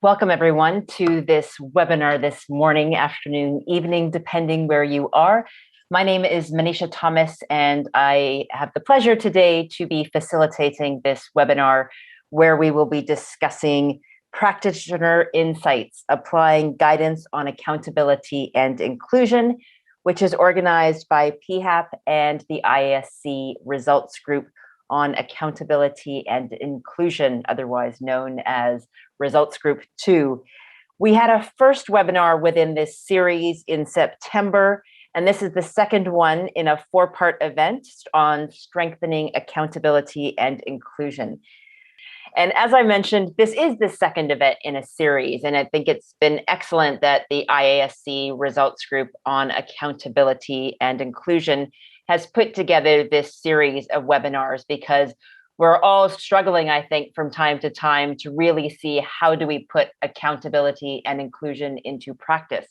Welcome everyone to this webinar this morning, afternoon, evening, depending where you are. My name is Manisha Thomas, and I have the pleasure today to be facilitating this webinar where we will be discussing Practitioner Insights, Applying Guidance on Accountability and Inclusion, which is organized by PHAP and the IASC Results Group on Accountability and Inclusion, otherwise known as Results Group 2. We had a first webinar within this series in September, and this is the second one in a four-part event on strengthening accountability and inclusion. And as I mentioned, this is the second event in a series, and I think it's been excellent that the IASC Results Group on Accountability and Inclusion has put together this series of webinars, because we're all struggling, I think, from time to time to really see how do we put accountability and inclusion into practice.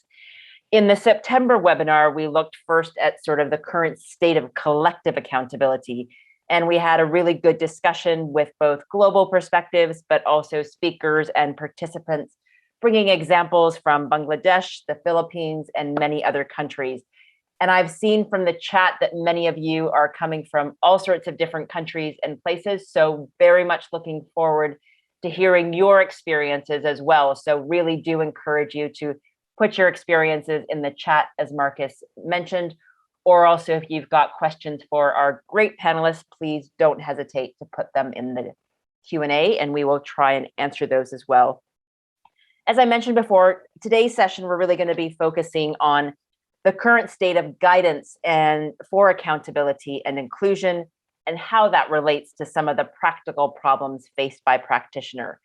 In the September webinar, we looked first at sort of the current state of collective accountability, and we had a really good discussion with both global perspectives, but also speakers and participants, bringing examples from Bangladesh, the Philippines, and many other countries. And I've seen from the chat that many of you are coming from all sorts of different countries and places. So very much looking forward to hearing your experiences as well. So really do encourage you to put your experiences in the chat, as Marcus mentioned, or also if you've got questions for our great panelists, please don't hesitate to put them in the Q&A and we will try and answer those as well. As I mentioned before, today's session, we're really going to be focusing on the current state of guidance and for accountability and inclusion, and how that relates to some of the practical problems faced by Practitioner.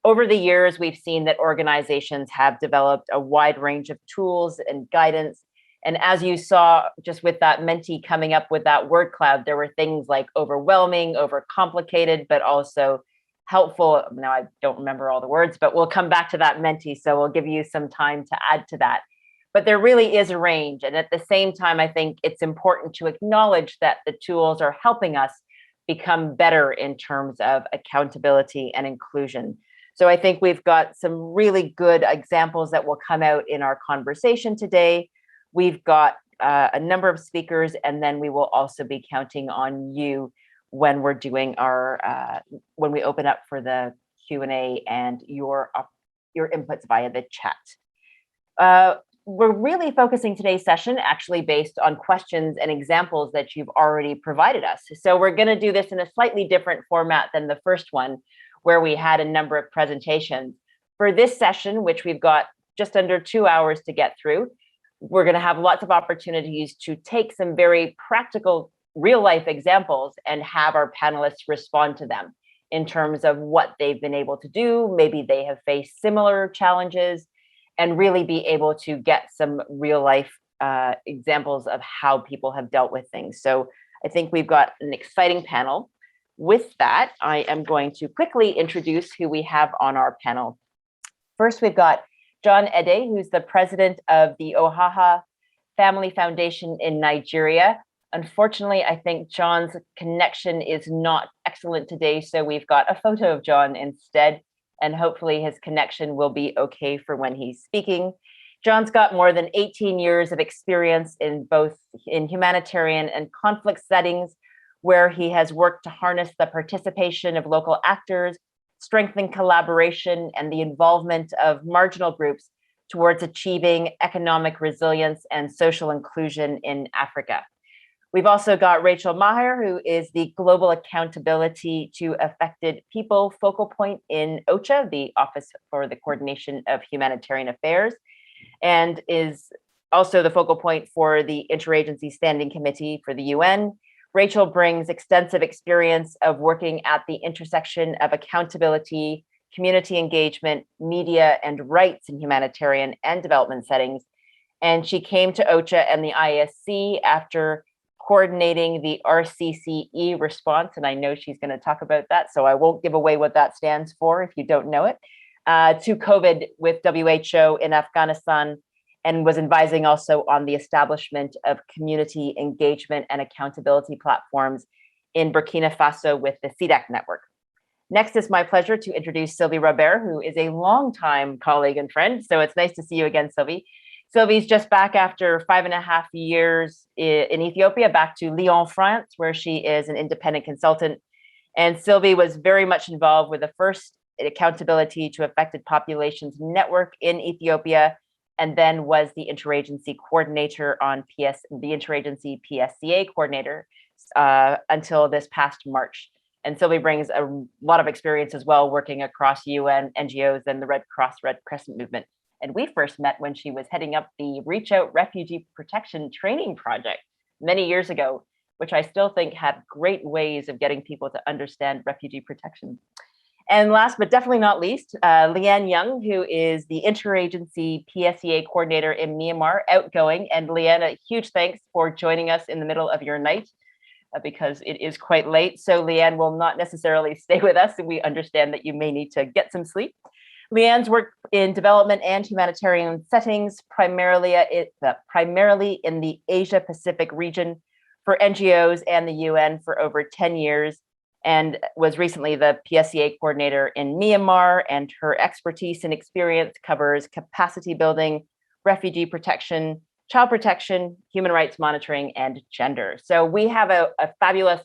Over the years, we've seen that organizations have developed a wide range of tools and guidance. And as you saw, just with that Menti coming up with that word cloud, there were things like overwhelming, overcomplicated, but also helpful. Now, I don't remember all the words, but we'll come back to that Menti, so we'll give you some time to add to that. But there really is a range. And at the same time, I think it's important to acknowledge that the tools are helping us become better in terms of accountability and inclusion. So I think we've got some really good examples that will come out in our conversation today. We've got a number of speakers, and then we will also be counting on you when we're doing our, when we open up for the Q&A and your inputs via the chat. We're really focusing today's session actually based on questions and examples that you've already provided us. So we're going to do this in a slightly different format than the first one, where we had a number of presentations. For this session, which we've got just under 2 hours to get through, we're going to have lots of opportunities to take some very practical real-life examples and have our panelists respond to them in terms of what they've been able to do. Maybe they have faced similar challenges, and really be able to get some real life examples of how people have dealt with things. So I think we've got an exciting panel. With that, I am going to quickly introduce who we have on our panel. First, we've got John Ede, who's the president of the Ohaha Family Foundation in Nigeria. Unfortunately, I think John's connection is not excellent today, so we've got a photo of John instead, and hopefully his connection will be okay for when he's speaking. John's got more than 18 years of experience in both humanitarian and conflict settings, where he has worked to harness the participation of local actors, strengthen collaboration, and the involvement of marginal groups towards achieving economic resilience and social inclusion in Africa. We've also got Rachel Maher, who is the Global Accountability to Affected People focal point in OCHA, the Office for the Coordination of Humanitarian Affairs, and is also the focal point for the Interagency Standing Committee for the UN. Rachel brings extensive experience of working at the intersection of accountability, community engagement, media, and rights in humanitarian and development settings. And she came to OCHA and the IASC after coordinating the RCCE response, and I know she's going to talk about that, so I won't give away what that stands for if you don't know it, to COVID with WHO in Afghanistan, and was advising also on the establishment of community engagement and accountability platforms in Burkina Faso with the CEDAC network. Next, it's my pleasure to introduce Sylvie Robert, who is a longtime colleague and friend. So it's nice to see you again, Sylvie. Sylvie's just back after 5.5 years in Ethiopia, back to Lyon, France, where she is an independent consultant. And Sylvie was very much involved with the first Accountability to Affected Populations Network in Ethiopia, and then was the interagency coordinator on the interagency PSCA coordinator until this past March. And Sylvie brings a lot of experience as well, working across UN, NGOs, and the Red Cross, Red Crescent movement. And we first met when she was heading up the Reach Out Refugee Protection Training Project many years ago, which I still think had great ways of getting people to understand refugee protection. And last but definitely not least, Leanne Young, who is the interagency PSCA coordinator in Myanmar, outgoing. And Leanne, a huge thanks for joining us in the middle of your night, because it is quite late. So Leanne will not necessarily stay with us, and we understand that you may need to get some sleep. Leanne's worked in development and humanitarian settings, primarily in the Asia Pacific region for NGOs and the UN for over 10 years, and was recently the PSCA coordinator in Myanmar. And her expertise and experience covers capacity building, refugee protection, child protection, human rights monitoring, and gender. So we have a fabulous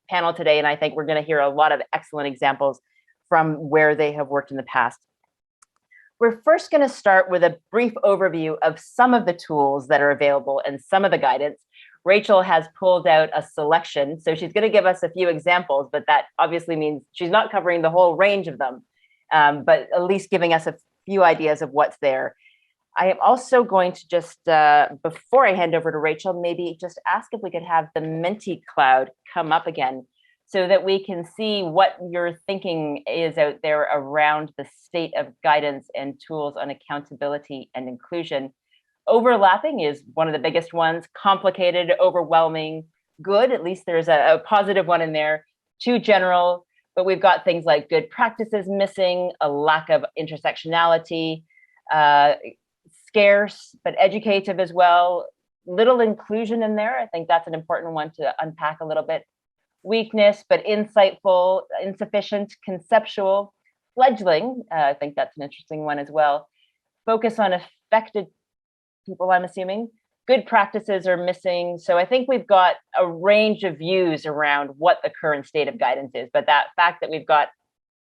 panel today, and I think we're going to hear a lot of excellent examples from where they have worked in the past. We're first going to start with a brief overview of some of the tools that are available and some of the guidance. Rachel has pulled out a selection, so she's going to give us a few examples, but that obviously means she's not covering the whole range of them, but at least giving us a few ideas of what's there. I am also going to just, before I hand over to Rachel, maybe just ask if we could have the Menti cloud come up again so that we can see what your thinking is out there around the state of guidance and tools on accountability and inclusion. Overlapping is one of the biggest ones. Complicated, overwhelming, good. At least there's a positive one in there. Too general, but we've got things like good practices missing, a lack of intersectionality, scarce, but educative as well. Little inclusion in there. I think that's an important one to unpack a little bit. Weakness, but insightful, insufficient, conceptual. Fledgling, I think that's an interesting one as well. Focus on affected people, I'm assuming. Good practices are missing. So I think we've got a range of views around what the current state of guidance is, but that fact that we've got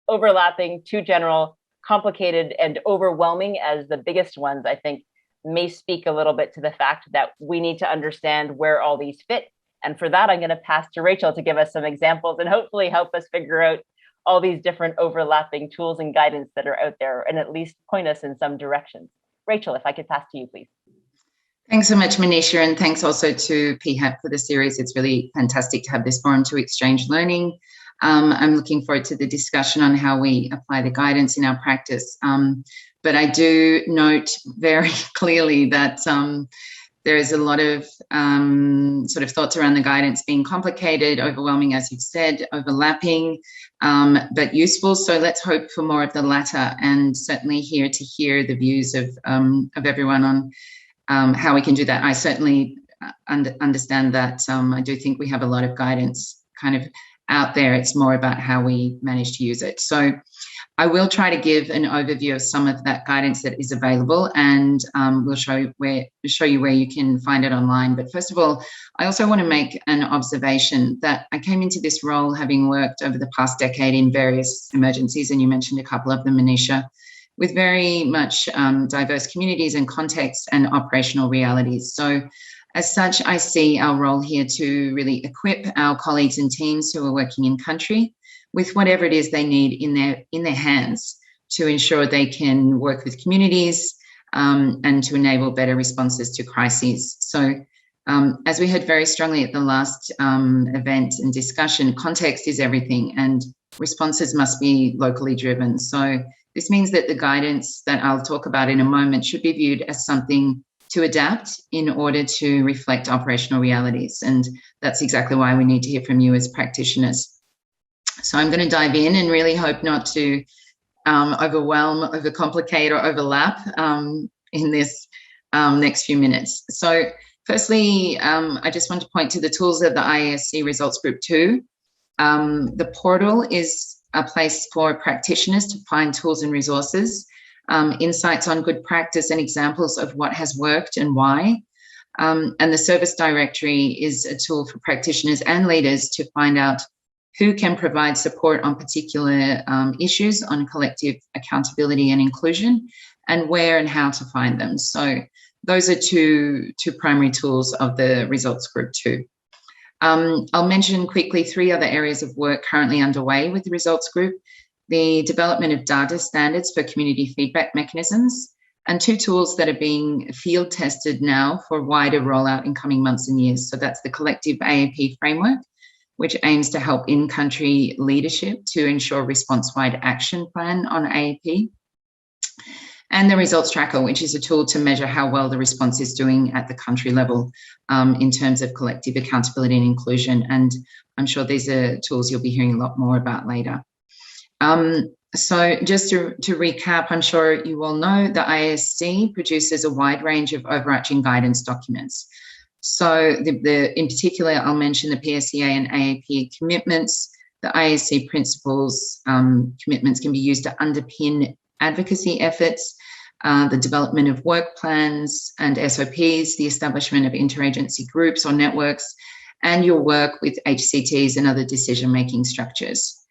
overlapping, too general, complicated, and overwhelming as the biggest ones, I think may speak a little bit to the fact that we need to understand where all these fit. And for that, I'm going to pass to Rachel to give us some examples and hopefully help us figure out all these different overlapping tools and guidance that are out there, and at least point us in some directions. Rachel, if I could pass to you, please. Thanks so much, Manisha, and thanks also to PHAP for the series. It's really fantastic to have this forum to exchange learning. I'm looking forward to the discussion on how we apply the guidance in our practice. But I do note very clearly that there is a lot of sort of thoughts around the guidance being complicated, overwhelming, as you've said, overlapping, but useful. So let's hope for more of the latter, and certainly here to hear the views of everyone on how we can do that. I certainly understand that I do think we have a lot of guidance kind of out there. It's more about how we manage to use it. So I will try to give an overview of some of that guidance that is available, and we'll show you where you can find it online. But first of all, I also want to make an observation that I came into this role having worked over the past decade in various emergencies, and you mentioned a couple of them, Manisha, with very much diverse communities and contexts and operational realities. So as such, I see our role here to really equip our colleagues and teams who are working in country with whatever it is they need in their hands to ensure they can work with communities and to enable better responses to crises. So as we heard very strongly at the last event and discussion, context is everything and responses must be locally driven. So this means that the guidance that I'll talk about in a moment should be viewed as something to adapt in order to reflect operational realities. And that's exactly why we need to hear from you as practitioners. So I'm going to dive in and really hope not to overwhelm, overcomplicate, or overlap in this next few minutes. So firstly, I just want to point to the tools of the IASC Results Group 2. The portal is a place for practitioners to find tools and resources, insights on good practice and examples of what has worked and why. And the service directory is a tool for practitioners and leaders to find out who can provide support on particular issues on collective accountability and inclusion, and where and how to find them. So those are two primary tools of the results group too. I'll mention quickly 3 other areas of work currently underway with the results group: the development of data standards for community feedback mechanisms, and 2 tools that are being field tested now for wider rollout in coming months and years. So that's the collective AAP framework, which aims to help in-country leadership to ensure response-wide action plan on AAP, and the results tracker, which is a tool to measure how well the response is doing at the country level in terms of collective accountability and inclusion. And I'm sure these are tools you'll be hearing a lot more about later. So just to recap, I'm sure you all know the IASC produces a wide range of overarching guidance documents. So in particular, I'll mention the PSEA and AAP commitments. The IASC principles commitments can be used to underpin advocacy efforts, the development of work plans and SOPs, the establishment of interagency groups or networks, and your work with HCTs and other decision-making structures.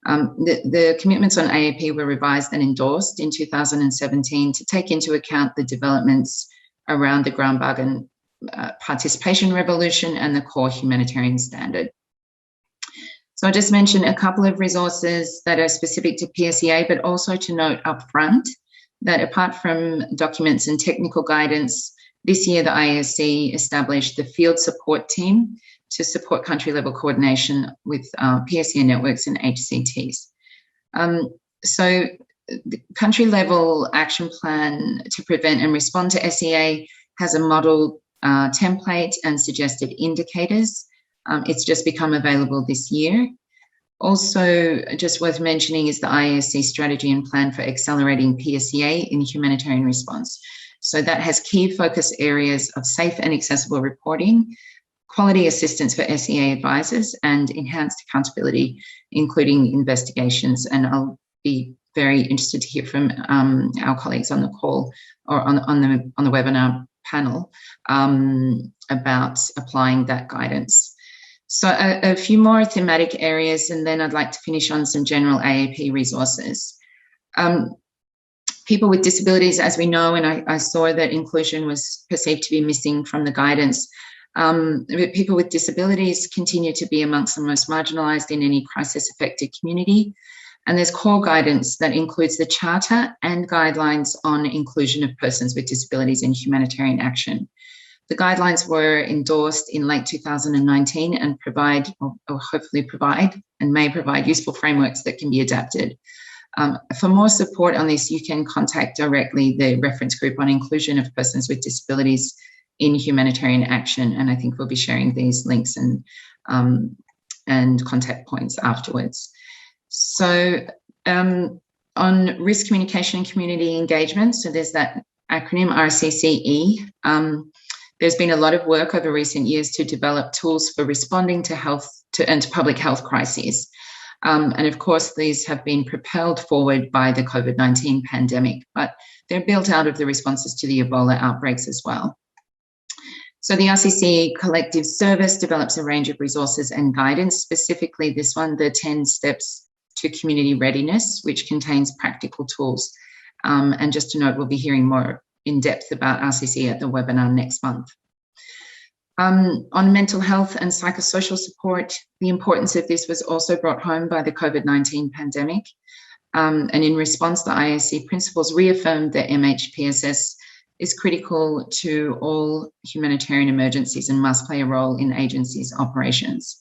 The commitments on AAP were revised and endorsed in 2017 to take into account the developments around the ground bargain participation revolution and the core humanitarian standard. So I'll just mention a couple of resources that are specific to PSEA, but also to note up front that apart from documents and technical guidance, this year the IASC established the field support team to support country-level coordination with PSEA networks and HCTs. So the country-level action plan to prevent and respond to SEA has a model template and suggested indicators. It's just become available this year. Also, just worth mentioning is the IASC strategy and plan for accelerating PSEA in humanitarian response. So that has key focus areas of safe and accessible reporting, quality assistance for SEA advisors, and enhanced accountability, including investigations. And I'll be very interested to hear from our colleagues on the call or on the webinar panel about applying that guidance. So a few more thematic areas, and then I'd like to finish on some general AAP resources. People with disabilities, as we know, and I saw that inclusion was perceived to be missing from the guidance, but people with disabilities continue to be amongst the most marginalised in any crisis-affected community. And there's core guidance that includes the Charter and guidelines on inclusion of persons with disabilities in humanitarian action. The guidelines were endorsed in late 2019 and provide, or hopefully provide, and may provide useful frameworks that can be adapted. For more support on this, you can contact directly the reference group on inclusion of persons with disabilities in humanitarian action, and I think we'll be sharing these links and contact points afterwards. So on risk communication and community engagement, so there's that acronym RCCE. There's been a lot of work over recent years to develop tools for responding to public health crises. And of course, these have been propelled forward by the COVID-19 pandemic, but they're built out of the responses to the Ebola outbreaks as well. So the RCC Collective Service develops a range of resources and guidance, specifically this one, the 10 Steps to Community Readiness, which contains practical tools. And just to note, we'll be hearing more in depth about RCC at the webinar next month. On mental health and psychosocial support, the importance of this was also brought home by the COVID-19 pandemic. And in response, the IASC principles reaffirmed that MHPSS is critical to all humanitarian emergencies and must play a role in agencies' operations.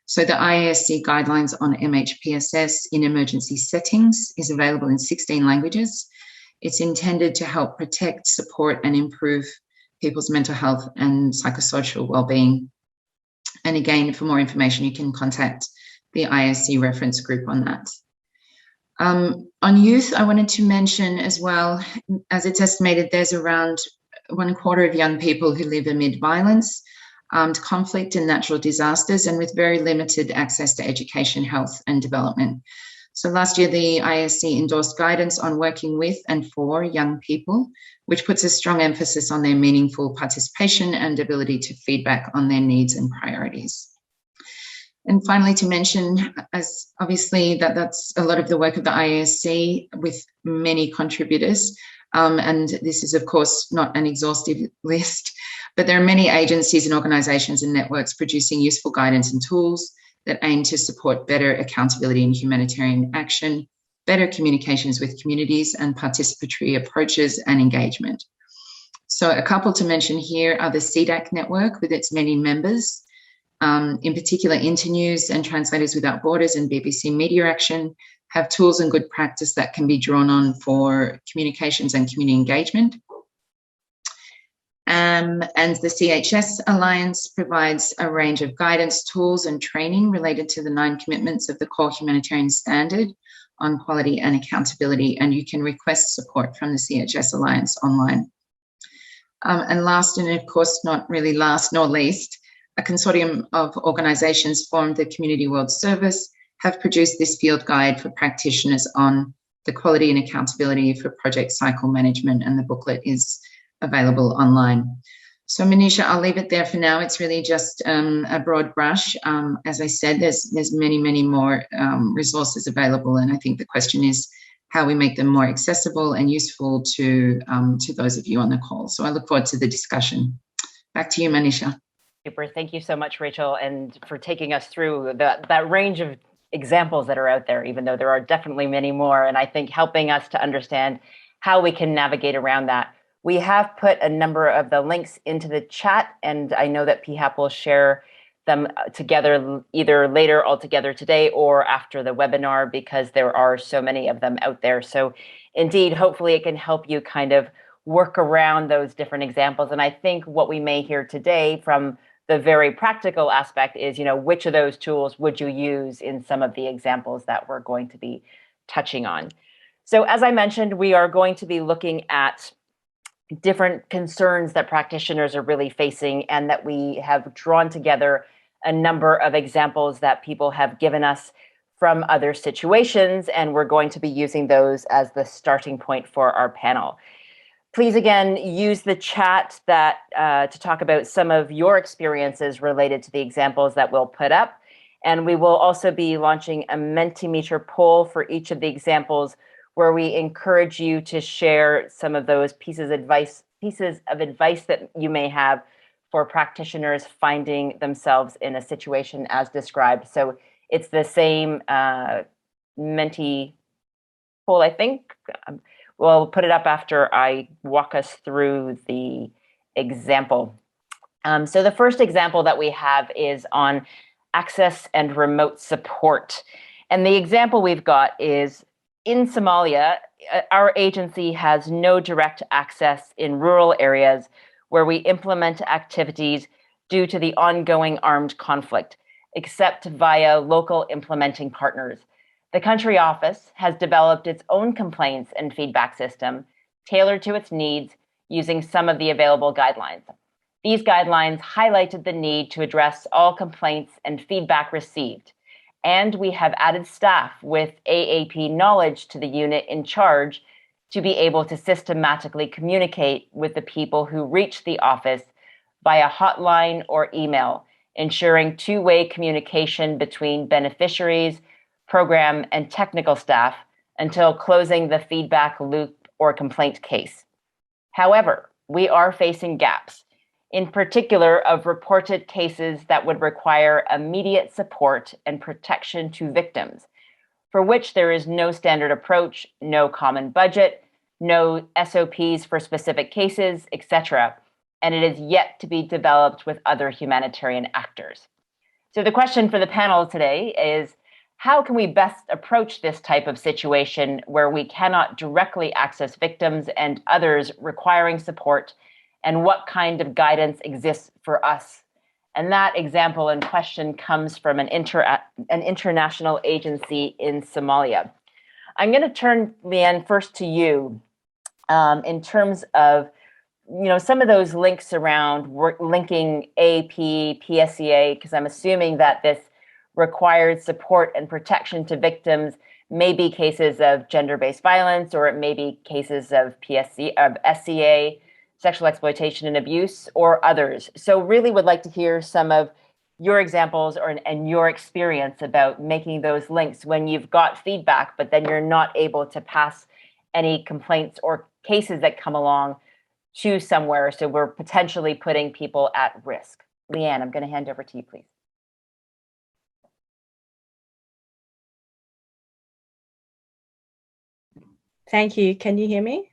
So the IASC guidelines on MHPSS in emergency settings is available in 16 languages. It's intended to help protect, support, and improve people's mental health and psychosocial well-being. And again, for more information, you can contact the IASC reference group on that. On youth, I wanted to mention as well, as it's estimated, there's around 1/4 of young people who live amid violence, armed conflict and natural disasters, and with very limited access to education, health, and development. So last year, the IASC endorsed guidance on working with and for young people, which puts a strong emphasis on their meaningful participation and ability to feedback on their needs and priorities. And finally, to mention, as obviously that's a lot of the work of the IASC with many contributors. And this is, of course, not an exhaustive list, but there are many agencies and organisations and networks producing useful guidance and tools that aim to support better accountability in humanitarian action, better communications with communities, and participatory approaches and engagement. So a couple to mention here are the CDAC network with its many members. In particular, Internews and Translators Without Borders and BBC Media Action have tools and good practice that can be drawn on for communications and community engagement. And the CHS Alliance provides a range of guidance, tools and training related to the 9 commitments of the Core Humanitarian Standard on quality and accountability, and you can request support from the CHS Alliance online. And last, and of course not really last nor least, a consortium of organisations formed the Community World Service have produced this field guide for practitioners on the quality and accountability for project cycle management, and the booklet is available online. So Manisha, I'll leave it there for now. It's really just a broad brush. As I said, there's many more resources available, and I think the question is how we make them more accessible and useful to those of you on the call. So I look forward to the discussion. Back to you, Manisha. Super. Thank you so much, Rachel, and for taking us through that range of examples that are out there, even though there are definitely many more, and I think helping us to understand how we can navigate around that. We have put a number of the links into the chat, and I know that PHAP will share them together either later altogether today or after the webinar, because there are so many of them out there. So indeed, hopefully it can help you kind of work around those different examples. And I think what we may hear today from the very practical aspect is, which of those tools would you use in some of the examples that we're going to be touching on. So as I mentioned, we are going to be looking at different concerns that practitioners are really facing, and that we have drawn together a number of examples that people have given us from other situations, and we're going to be using those as the starting point for our panel. Please, again, use the chat to talk about some of your experiences related to the examples that we'll put up. And we will also be launching a Mentimeter poll for each of the examples, where we encourage you to share some of those pieces of advice that you may have for practitioners finding themselves in a situation as described. So it's the same Menti poll, I think. We'll put it up after I walk us through the example. So the first example that we have is on access and remote support. And the example we've got is, in Somalia, our agency has no direct access in rural areas where we implement activities due to the ongoing armed conflict, except via local implementing partners. The country office has developed its own complaints and feedback system tailored to its needs using some of the available guidelines. These guidelines highlighted the need to address all complaints and feedback received, and we have added staff with AAP knowledge to the unit in charge to be able to systematically communicate with the people who reach the office via hotline or email, ensuring two-way communication between beneficiaries, program, and technical staff until closing the feedback loop or complaint case. However, we are facing gaps, in particular of reported cases that would require immediate support and protection to victims, for which there is no standard approach, no common budget, no SOPs for specific cases, etc., and it is yet to be developed with other humanitarian actors. So the question for the panel today is, how can we best approach this type of situation where we cannot directly access victims and others requiring support, and what kind of guidance exists for us? And that example in question comes from an international agency in Somalia. I'm going to turn, Leanne, first to you in terms of some of those links around linking AP, PSEA, because I'm assuming that this required support and protection to victims may be cases of gender-based violence, or it may be cases of SCA, sexual exploitation and abuse, or others. So really would like to hear some of your examples and your experience about making those links when you've got feedback, but then you're not able to pass any complaints or cases that come along to somewhere. So we're potentially putting people at risk. Leanne, I'm going to hand over to you, please. Thank you. Can you hear me?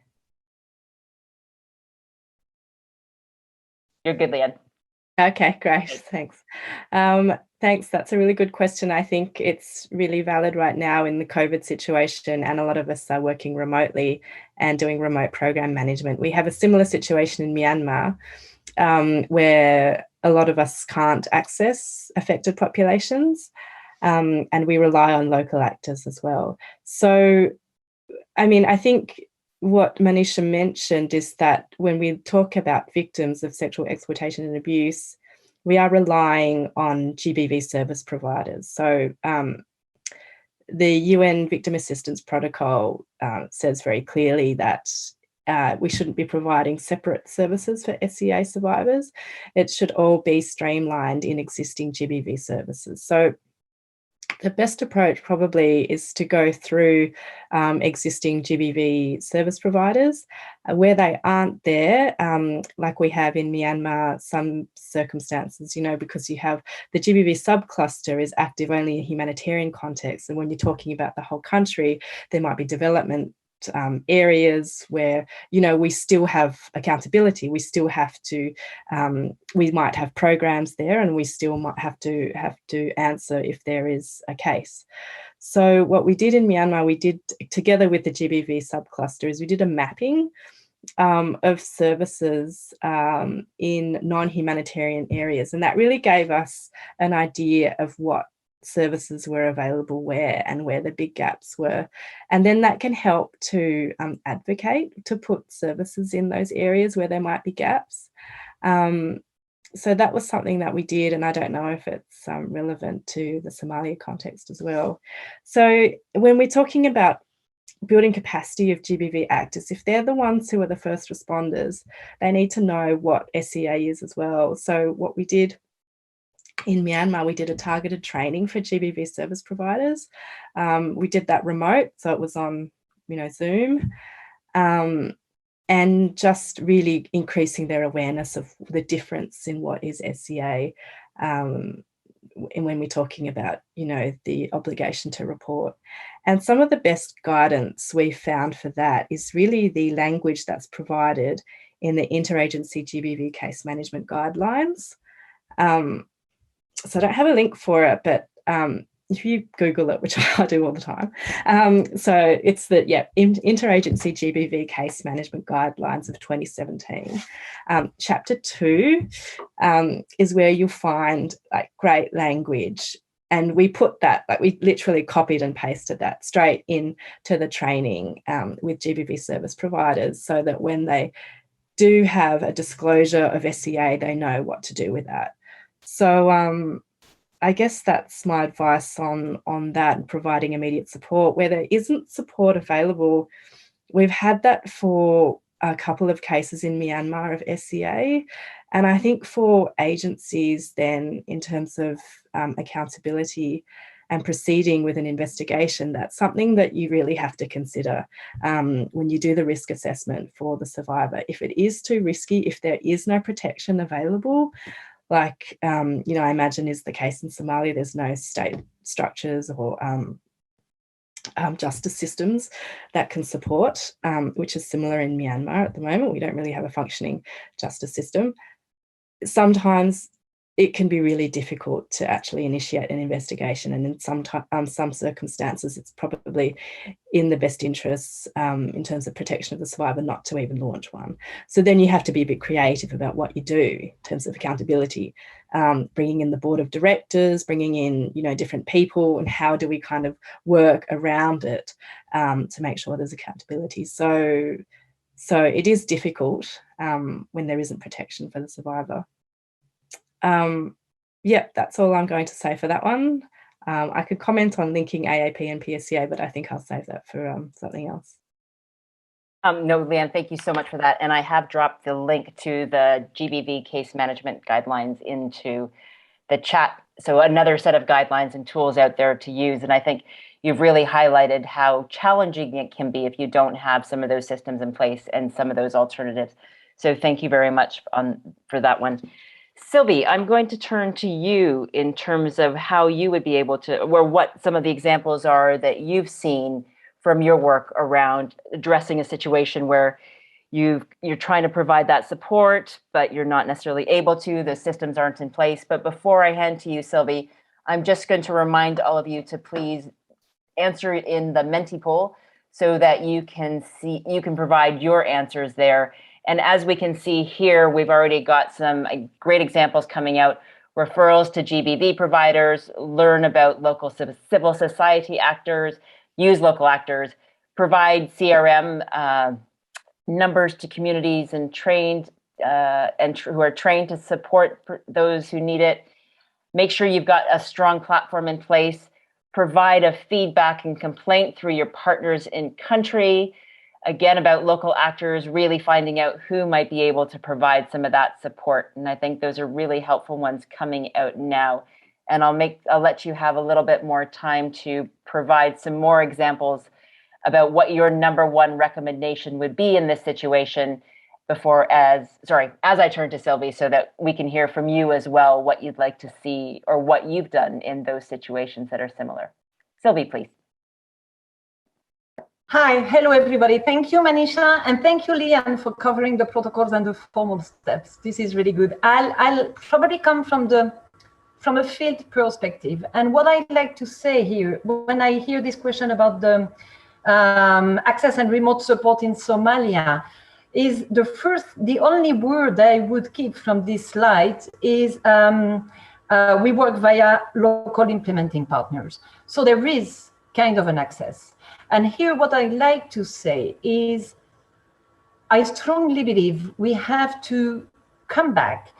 You're good, Leanne. Okay, great. Thanks. Thanks. That's a really good question. I think it's really valid right now in the COVID situation, and a lot of us are working remotely and doing remote program management. We have a similar situation in Myanmar, where a lot of us can't access affected populations, and we rely on local actors as well. So, I mean, I think what Manisha mentioned is that when we talk about victims of sexual exploitation and abuse, we are relying on GBV service providers. So the UN Victim Assistance Protocol says very clearly that we shouldn't be providing separate services for SCA survivors. It should all be streamlined in existing GBV services. So the best approach probably is to go through existing GBV service providers. Where they aren't there, like we have in Myanmar, some circumstances, you know, because you have the GBV subcluster is active only in humanitarian context. And when you're talking about the whole country, there might be development areas where, you know, we still have accountability. We still have to, we might have programs there, and we still might have to answer if there is a case. So what we did in Myanmar, we did together with the GBV subcluster, is we did a mapping of services in non-humanitarian areas, and that really gave us an idea of what services were available where and where the big gaps were. And then that can help to advocate to put services in those areas where there might be gaps. So that was something that we did, and I don't know if it's relevant to the Somalia context as well. So when we're talking about building capacity of GBV actors, if they're the ones who are the first responders, they need to know what SCA is as well. So what we did in Myanmar, we did a targeted training for GBV service providers. We did that remote, so it was on, you know, Zoom, and just really increasing their awareness of the difference in what is SCA, and when we're talking about, you know, the obligation to report. And some of the best guidance we found for that is really the language that's provided in the Interagency GBV Case Management Guidelines. So I don't have a link for it, but if you Google it, which I do all the time, so it's the Interagency GBV Case Management Guidelines of 2017. Chapter 2 is where you'll find like great language, and we put that, like we literally copied and pasted that straight into the training with GBV service providers, so that when they do have a disclosure of SCA, they know what to do with that. So I guess that's my advice on that, and providing immediate support. Where there isn't support available, we've had that for a couple of cases in Myanmar of SCA. And I think for agencies then, in terms of accountability and proceeding with an investigation, that's something that you really have to consider when you do the risk assessment for the survivor. If it is too risky, if there is no protection available, like, you know, I imagine is the case in Somalia, there's no state structures or justice systems that can support, which is similar in Myanmar at the moment. We don't really have a functioning justice system. Sometimes it can be really difficult to actually initiate an investigation, and in some circumstances, it's probably in the best interests in terms of protection of the survivor not to even launch one. So then you have to be a bit creative about what you do in terms of accountability, bringing in the board of directors, bringing in, you know, different people, and how do we kind of work around it to make sure there's accountability. So it is difficult when there isn't protection for the survivor. Yeah, that's all I'm going to say for that one. I could comment on linking AAP and PSCA, but I think I'll save that for something else. No, Leanne, thank you so much for that. And I have dropped the link to the GBV case management guidelines into the chat. So another set of guidelines and tools out there to use. And I think you've really highlighted how challenging it can be if you don't have some of those systems in place and some of those alternatives. So thank you very much for that one. Sylvie, I'm going to turn to you in terms of how you would be able to, or what some of the examples are that you've seen from your work around addressing a situation where you're trying to provide that support, but you're not necessarily able to, the systems aren't in place. But before I hand to you, Sylvie, I'm just going to remind all of you to please answer it in the Menti poll so that you can provide your answers there. And as we can see here, we've already got some great examples coming out: referrals to GBV providers, learn about local civil society actors, use local actors, provide CRM numbers to communities and who are trained to support those who need it. Make sure you've got a strong platform in place. Provide a feedback and complaint through your partners in country. Again, about local actors, really finding out who might be able to provide some of that support. And I think those are really helpful ones coming out now. And I'll let you have a little bit more time to provide some more examples about what your number one recommendation would be in this situation as I turn to Sylvie, so that we can hear from you as well what you'd like to see or what you've done in those situations that are similar. Sylvie, please. Hi, hello everybody. Thank you, Manisha, and thank you, Leanne, for covering the protocols and the formal steps. This is really good. I'll probably come from a field perspective, and what I like to say here when I hear this question about the access and remote support in Somalia is the only word I would keep from this slide is we work via local implementing partners. So there is kind of an access. And here what I like to say is I strongly believe we have to come back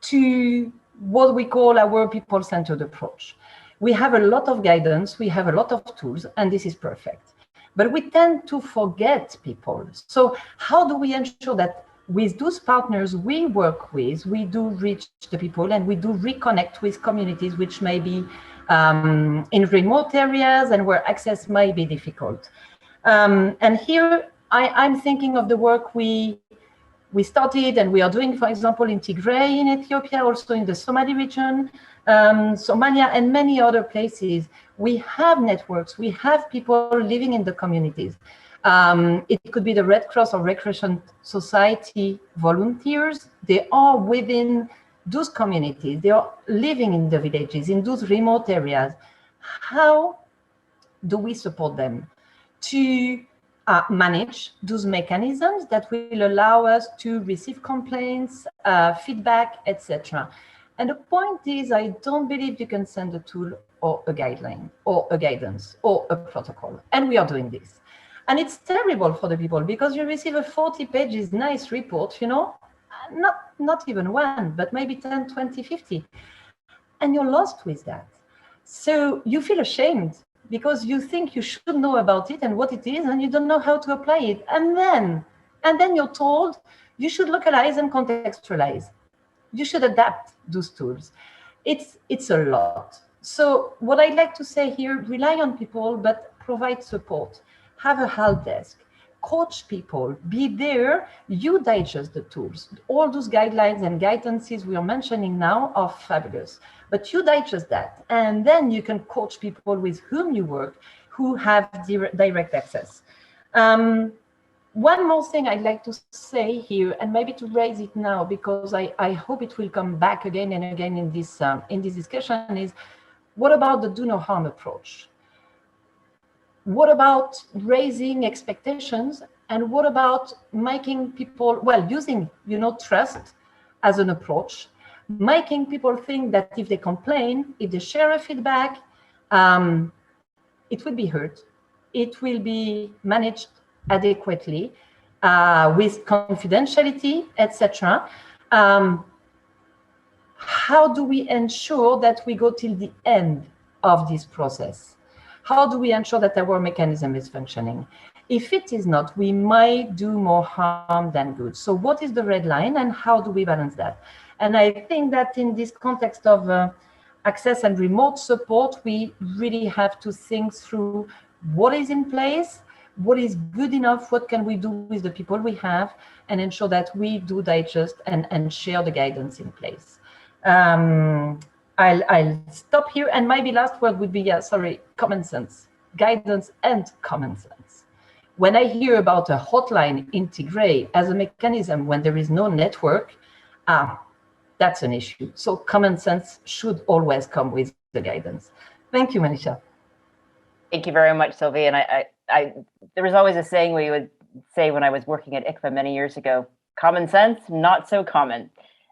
to what we call our people-centered approach. We have a lot of guidance, we have a lot of tools, and this is perfect. But we tend to forget people. So how do we ensure that with those partners we work with, we do reach the people and we do reconnect with communities which may be in remote areas and where access might be difficult. And here I'm thinking of the work we started and we are doing, for example, in Tigray in Ethiopia, also in the Somali region, Somalia, and many other places. We have networks, we have people living in the communities. It could be the Red Cross or Recreation Society volunteers. They are within those communities. They are living in the villages, in those remote areas. How do we support them to manage those mechanisms that will allow us to receive complaints, feedback, etc.? And the point is, I don't believe you can send a tool or a guideline or a guidance or a protocol. And we are doing this. And it's terrible for the people because you receive a 40 pages nice report, not even one, but maybe 10, 20, 50. And you're lost with that. So you feel ashamed because you think you should know about it and what it is, and you don't know how to apply it. And then you're told you should localize and contextualize. You should adapt those tools. It's a lot. So what I'd like to say here, rely on people, but provide support. Have a help desk, coach people, be there, you digest the tools. All those guidelines and guidances we are mentioning now are fabulous, but you digest that. And then you can coach people with whom you work, who have direct access. One more thing I'd like to say here, and maybe to raise it now, because I hope it will come back again and again in this discussion, is what about the do no harm approach? What about raising expectations? And what about making people, using, trust as an approach, making people think that if they complain, if they share a feedback, it will be heard, it will be managed adequately with confidentiality, etc. How do we ensure that we go till the end of this process? How do we ensure that our mechanism is functioning? If it is not, we might do more harm than good. So what is the red line and how do we balance that? And I think that in this context of access and remote support, we really have to think through what is in place, what is good enough, what can we do with the people we have, and ensure that we do digest and share the guidance in place. I'll stop here, and maybe last word would be, common sense, guidance and common sense. When I hear about a hotline integrate as a mechanism when there is no network, that's an issue. So common sense should always come with the guidance. Thank you, Manisha. Thank you very much, Sylvie. And I there was always a saying we would say when I was working at ICFA many years ago, common sense, not so common.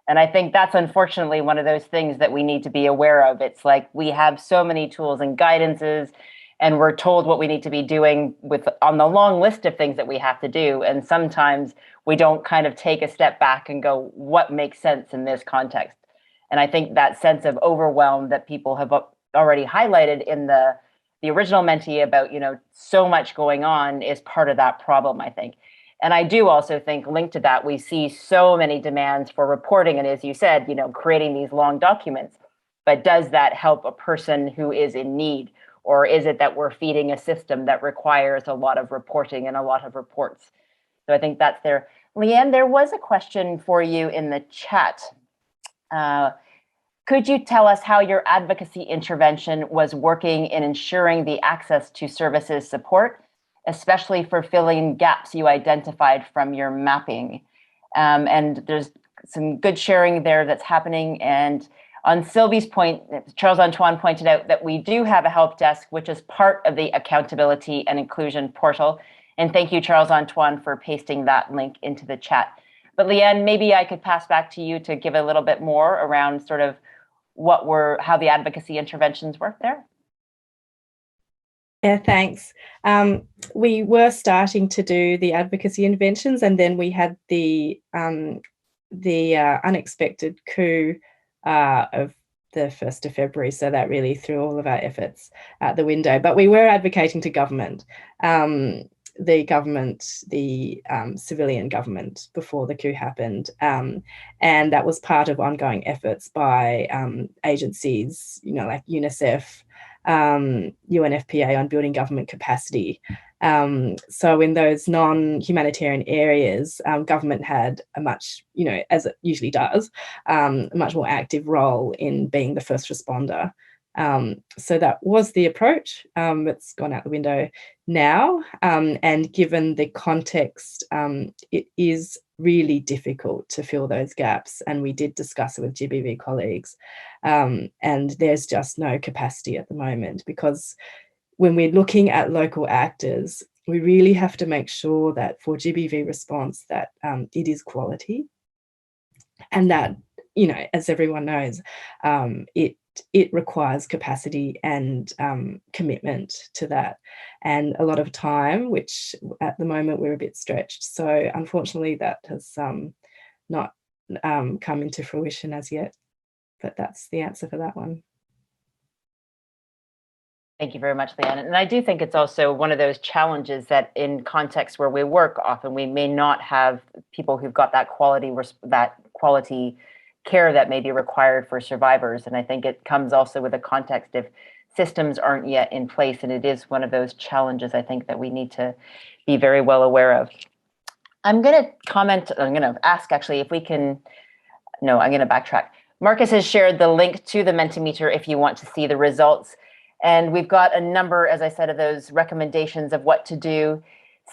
And I think that's unfortunately one of those things that we need to be aware of. It's like we have so many tools and guidances, and we're told what we need to be doing on the long list of things that we have to do. And sometimes we don't kind of take a step back and go, what makes sense in this context? And I think that sense of overwhelm that people have already highlighted in the original Mentee about, so much going on is part of that problem, I think. And I do also think linked to that, we see so many demands for reporting. And as you said, creating these long documents, but does that help a person who is in need? Or is it that we're feeding a system that requires a lot of reporting and a lot of reports? So I think that's there. Leanne, there was a question for you in the chat. Could you tell us how your advocacy intervention was working in ensuring the access to services support, especially for filling gaps you identified from your mapping? And there's some good sharing there that's happening. And on Sylvie's point, Charles Antoine pointed out that we do have a help desk, which is part of the accountability and inclusion portal. And thank you, Charles Antoine, for pasting that link into the chat. But Leanne, maybe I could pass back to you to give a little bit more around sort of how the advocacy interventions work there. Yeah, thanks. We were starting to do the advocacy interventions, and then we had the unexpected coup of the 1st of February. So that really threw all of our efforts out the window. But we were advocating to government, the civilian government before the coup happened. And that was part of ongoing efforts by agencies, like UNICEF, UNFPA on building government capacity. So in those non-humanitarian areas, government had a much, as it usually does, a much more active role in being the first responder. So that was the approach. It's gone out the window now. And given the context, it is really difficult to fill those gaps. And we did discuss it with GBV colleagues. And there's just no capacity at the moment, because when we're looking at local actors, we really have to make sure that for GBV response that it is quality, and that, as everyone knows, it requires capacity and commitment to that, and a lot of time, which at the moment we're a bit stretched. So unfortunately that has not come into fruition as yet, but that's the answer for that one. Thank you very much, Leanne. And I do think it's also one of those challenges that in contexts where we work, often we may not have people who've got that quality care that may be required for survivors. And I think it comes also with a context if systems aren't yet in place. And it is one of those challenges, I think, that we need to be very well aware of. I'm going to ask actually if we can, no, I'm going to backtrack. Marcus has shared the link to the Mentimeter if you want to see the results. And we've got a number, as I said, of those recommendations of what to do.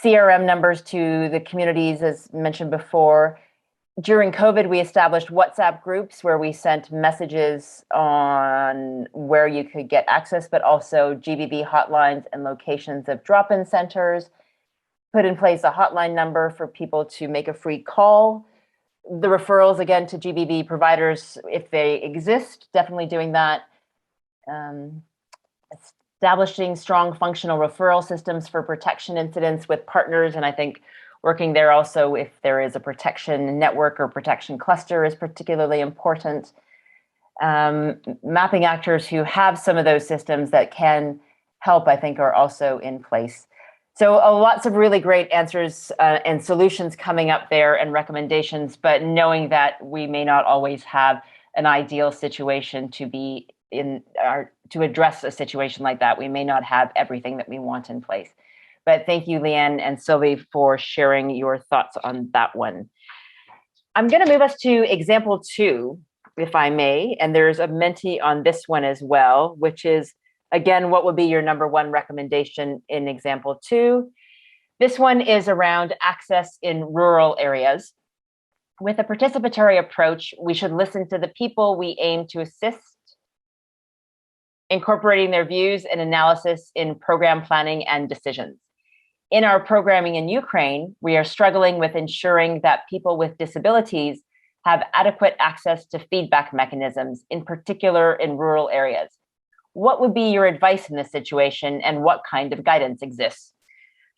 CRM numbers to the communities, as mentioned before. During COVID, we established WhatsApp groups where we sent messages on where you could get access, but also GBV hotlines and locations of drop-in centers. Put in place a hotline number for people to make a free call. The referrals, again, to GBV providers, if they exist, definitely doing that. Establishing strong functional referral systems for protection incidents with partners. And I think working there also, if there is a protection network or protection cluster, is particularly important. Mapping actors who have some of those systems that can help, I think, are also in place. So lots of really great answers and solutions coming up there and recommendations, but knowing that we may not always have an ideal situation to be in, or to address a situation like that. We may not have everything that we want in place. But thank you, Leanne and Sylvie, for sharing your thoughts on that one. I'm going to move us to example 2, if I may, and there's a Menti on this one as well, which is, again, what would be your number 1 recommendation in example 2? This one is around access in rural areas. With a participatory approach, we should listen to the people we aim to assist, incorporating their views and analysis in program planning and decisions. In our programming in Ukraine, we are struggling with ensuring that people with disabilities have adequate access to feedback mechanisms, in particular in rural areas. What would be your advice in this situation, and what kind of guidance exists?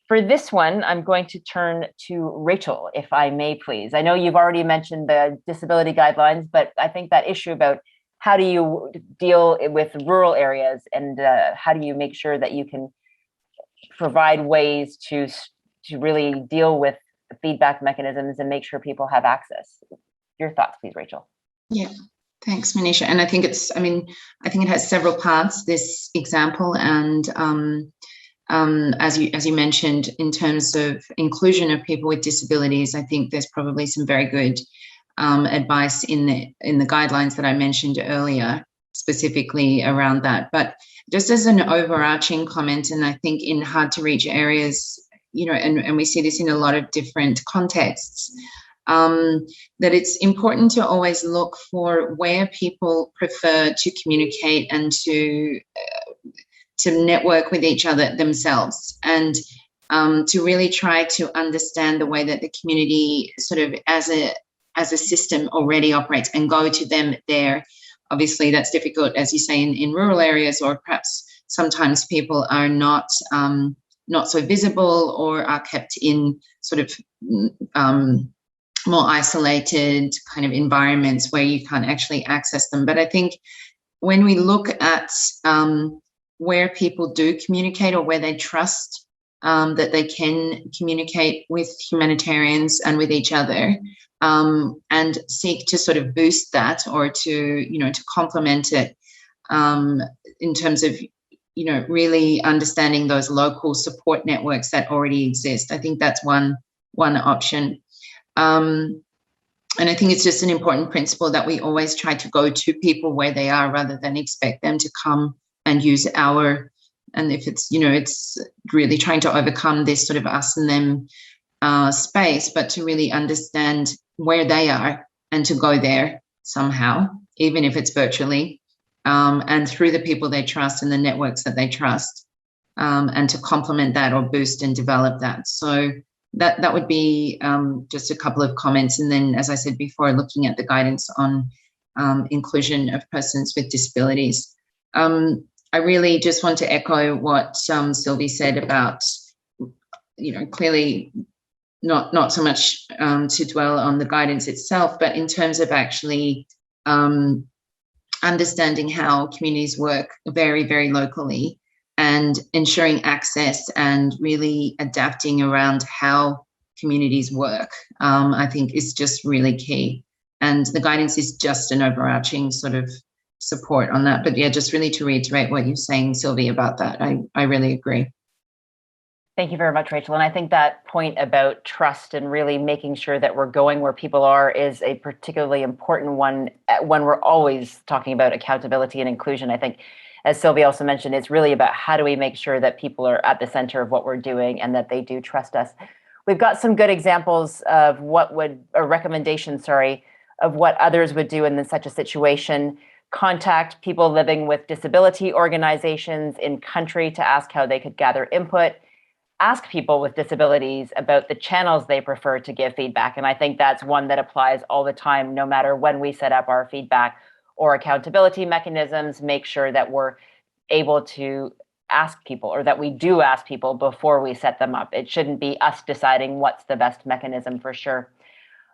For this one, I'm going to turn to Rachel, if I may, please. I know you've already mentioned the disability guidelines, but I think that issue about how do you deal with rural areas, and how do you make sure that you can provide ways to really deal with the feedback mechanisms and make sure people have access? Your thoughts, please, Rachel. Yeah, thanks, Manisha. And I think I think it has several parts, this example, and as you mentioned, in terms of inclusion of people with disabilities, I think there's probably some very good advice in the guidelines that I mentioned earlier, specifically around that. But just as an overarching comment, and I think in hard to reach areas, and we see this in a lot of different contexts, that it's important to always look for where people prefer to communicate and to network with each other themselves, and to really try to understand the way that the community sort of as a system already operates and go to them there. Obviously, that's difficult, as you say, in rural areas, or perhaps sometimes people are not so visible, or are kept in sort of more isolated kind of environments where you can't actually access them. But I think when we look at where people do communicate, or where they trust that they can communicate with humanitarians and with each other, and seek to sort of boost that, or to complement it, in terms of really understanding those local support networks that already exist. I think that's one option. And I think it's just an important principle that we always try to go to people where they are, rather than expect them to come and use and if it's it's really trying to overcome this sort of us and them space, but to really understand where they are and to go there somehow, even if it's virtually, and through the people they trust and the networks that they trust, and to complement that or boost and develop that. So that would be just a couple of comments. And then, as I said before, looking at the guidance on inclusion of persons with disabilities. I really just want to echo what Sylvie said about, clearly not so much to dwell on the guidance itself, but in terms of actually understanding how communities work very, very locally, and ensuring access and really adapting around how communities work, I think is just really key. And the guidance is just an overarching sort of support on that. But yeah, just really to reiterate what you're saying, Sylvie, about that, I really agree. Thank you very much, Rachel. And I think that point about trust and really making sure that we're going where people are is a particularly important one when we're always talking about accountability and inclusion. I think, as Sylvie also mentioned, it's really about how do we make sure that people are at the center of what we're doing and that they do trust us. We've got some good examples of recommendations, of what others would do in such a situation. Contact people living with disability organizations in country to ask how they could gather input. Ask people with disabilities about the channels they prefer to give feedback. And I think that's one that applies all the time, no matter when we set up our feedback or accountability mechanisms. Make sure that we're able to ask people, or that we do ask people before we set them up. It shouldn't be us deciding what's the best mechanism, for sure.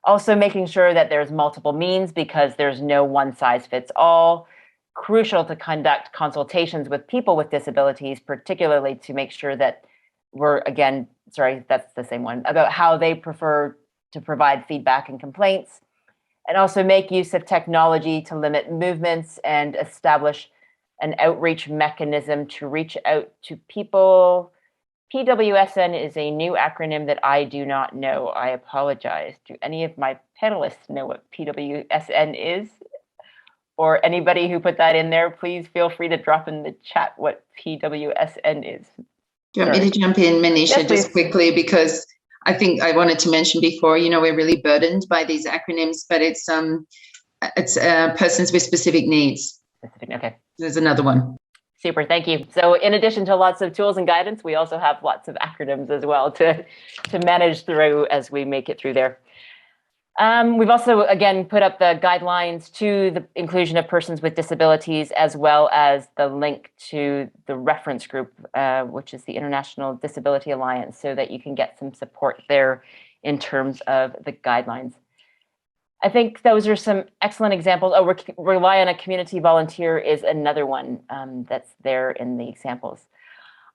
Also making sure that there's multiple means because there's no one size fits all. Crucial to conduct consultations with people with disabilities, particularly to make sure that that's the same one, about how they prefer to provide feedback and complaints. And also make use of technology to limit movements and establish an outreach mechanism to reach out to people. PWSN is a new acronym that I do not know. I apologize. Do any of my panelists know what PWSN is? Or anybody who put that in there, please feel free to drop in the chat what PWSN is. Do you want me to jump in, Manisha, Yes, just quickly, because I think I wanted to mention before, we're really burdened by these acronyms, but it's persons with specific needs. Okay. There's another one. Super, thank you. So in addition to lots of tools and guidance, we also have lots of acronyms as well to manage through as we make it through there. We've also, again, put up the guidelines to the inclusion of persons with disabilities, as well as the link to the reference group, which is the International Disability Alliance, so that you can get some support there in terms of the guidelines. I think those are some excellent examples. Rely on a community volunteer is another one that's there in the examples.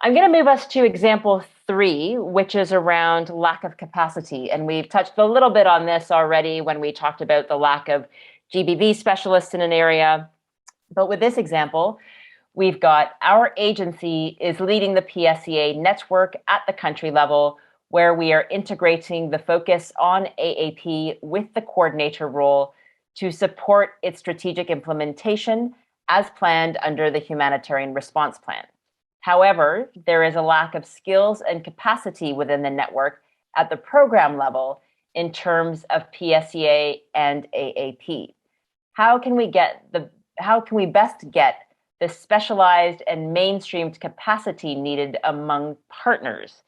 I'm going to move us to example 3, which is around lack of capacity. And we've touched a little bit on this already when we talked about the lack of GBV specialists in an area. But with this example, we've got our agency is leading the PSEA network at the country level, where we are integrating the focus on AAP with the coordinator role to support its strategic implementation as planned under the Humanitarian Response Plan. However, there is a lack of skills and capacity within the network at the program level in terms of PSEA and AAP. How can we best get the specialized and mainstreamed capacity needed among partners?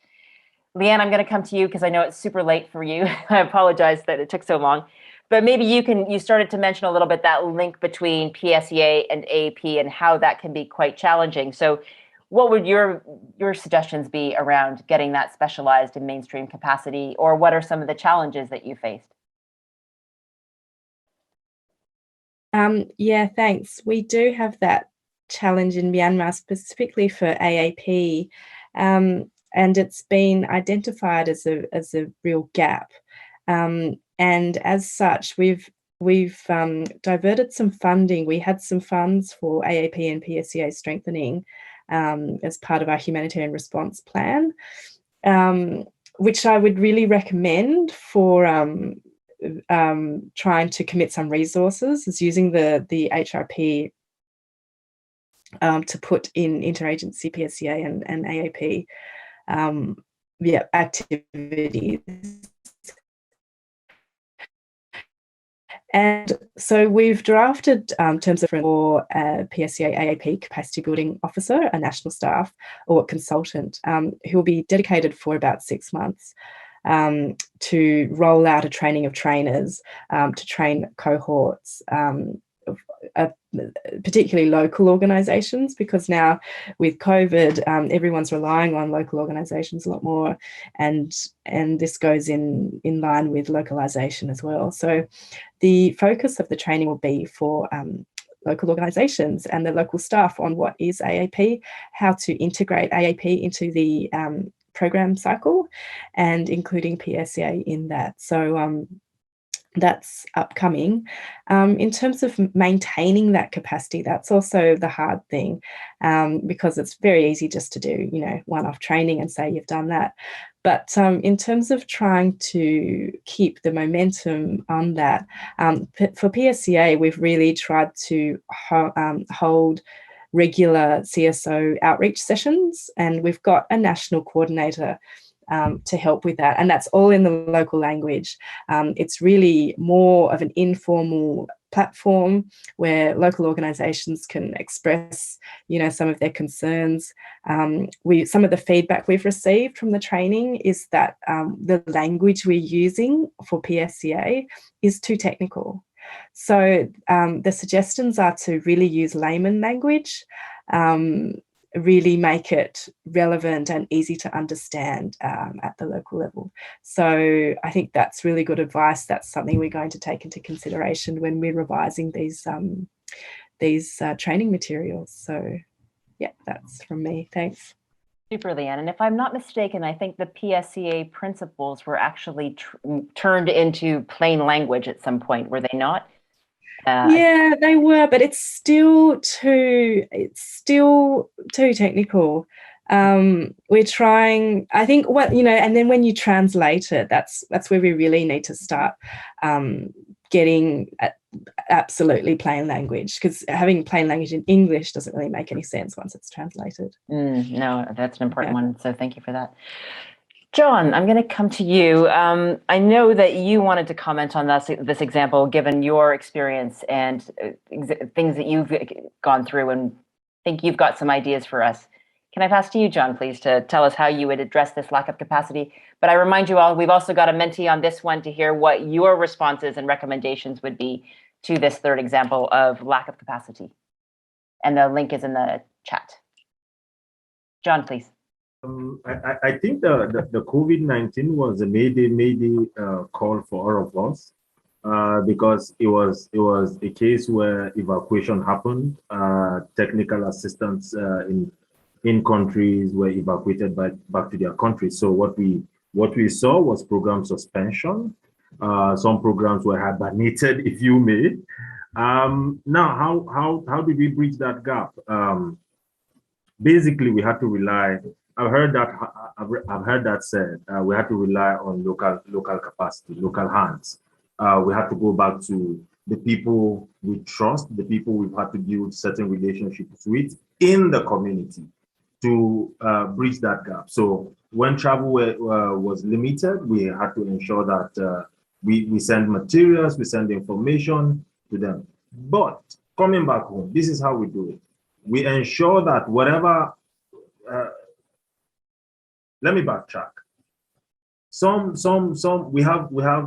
Leanne, I'm going to come to you because I know it's super late for you. I apologize that it took so long. But maybe you started to mention a little bit that link between PSEA and AAP and how that can be quite challenging. So what would your suggestions be around getting that specialized and mainstream capacity, or what are some of the challenges that you faced? Yeah, thanks. We do have that challenge in Myanmar, specifically for AAP, and it's been identified as a real gap. And as such, we've diverted some funding. We had some funds for AAP and PSEA strengthening as part of our humanitarian response plan, which I would really recommend for trying to commit some resources, is using the HRP to put in interagency PSEA and AAP activities. And so we've drafted terms of reference for PSEA AAP capacity building officer, a national staff or consultant who will be dedicated for about 6 months to roll out a training of trainers, to train cohorts, particularly local organisations, because now with COVID, everyone's relying on local organisations a lot more, and this goes in line with localisation as well. So the focus of the training will be for local organisations and the local staff on what is AAP, how to integrate AAP into the program cycle, and including PSEA in that. So that's upcoming. In terms of maintaining that capacity, that's also the hard thing, because it's very easy just to do, one-off training and say you've done that. But in terms of trying to keep the momentum on that, for PSEA, we've really tried to hold regular CSO outreach sessions, and we've got a national coordinator to help with that, and that's all in the local language. It's really more of an informal platform where local organisations can express, some of their concerns. Some of the feedback we've received from the training is that the language we're using for PSEA is too technical. So the suggestions are to really use layman language, really make it relevant and easy to understand at the local level. So I think that's really good advice. That's something we're going to take into consideration when we're revising these training materials. So yeah, that's from me. Thanks. Super, Leanne. And if I'm not mistaken, I think the PSCA principles were actually turned into plain language at some point, were they not? Yeah, they were, but it's still too technical. We're trying, I think, and then when you translate it, that's where we really need to start getting absolutely plain language, because having plain language in English doesn't really make any sense once it's translated. No, that's an important one. So thank you for that. John, I'm going to come to you. I know that you wanted to comment on this example, given your experience and things that you've gone through, and think you've got some ideas for us. Can I pass to you, John, please, to tell us how you would address this lack of capacity? But I remind you all, we've also got a mentee on this one to hear what your responses and recommendations would be to this third example of lack of capacity. And the link is in the chat. John, please. I think the COVID-19 was a mayday call for all of us, because it was a case where evacuation happened. Technical assistance in countries were evacuated back to their countries. So what we saw was program suspension. Some programs were hibernated, if you may. Now, how did we bridge that gap? Basically, we had to rely. I've heard that said. We had to rely on local capacity, local hands. We had to go back to the people we trust, the people we've had to build certain relationships with in the community to bridge that gap. So when travel was limited, we had to ensure that we send materials, we send information to them. But coming back home, this is how we do it. We ensure that whatever. Let me backtrack.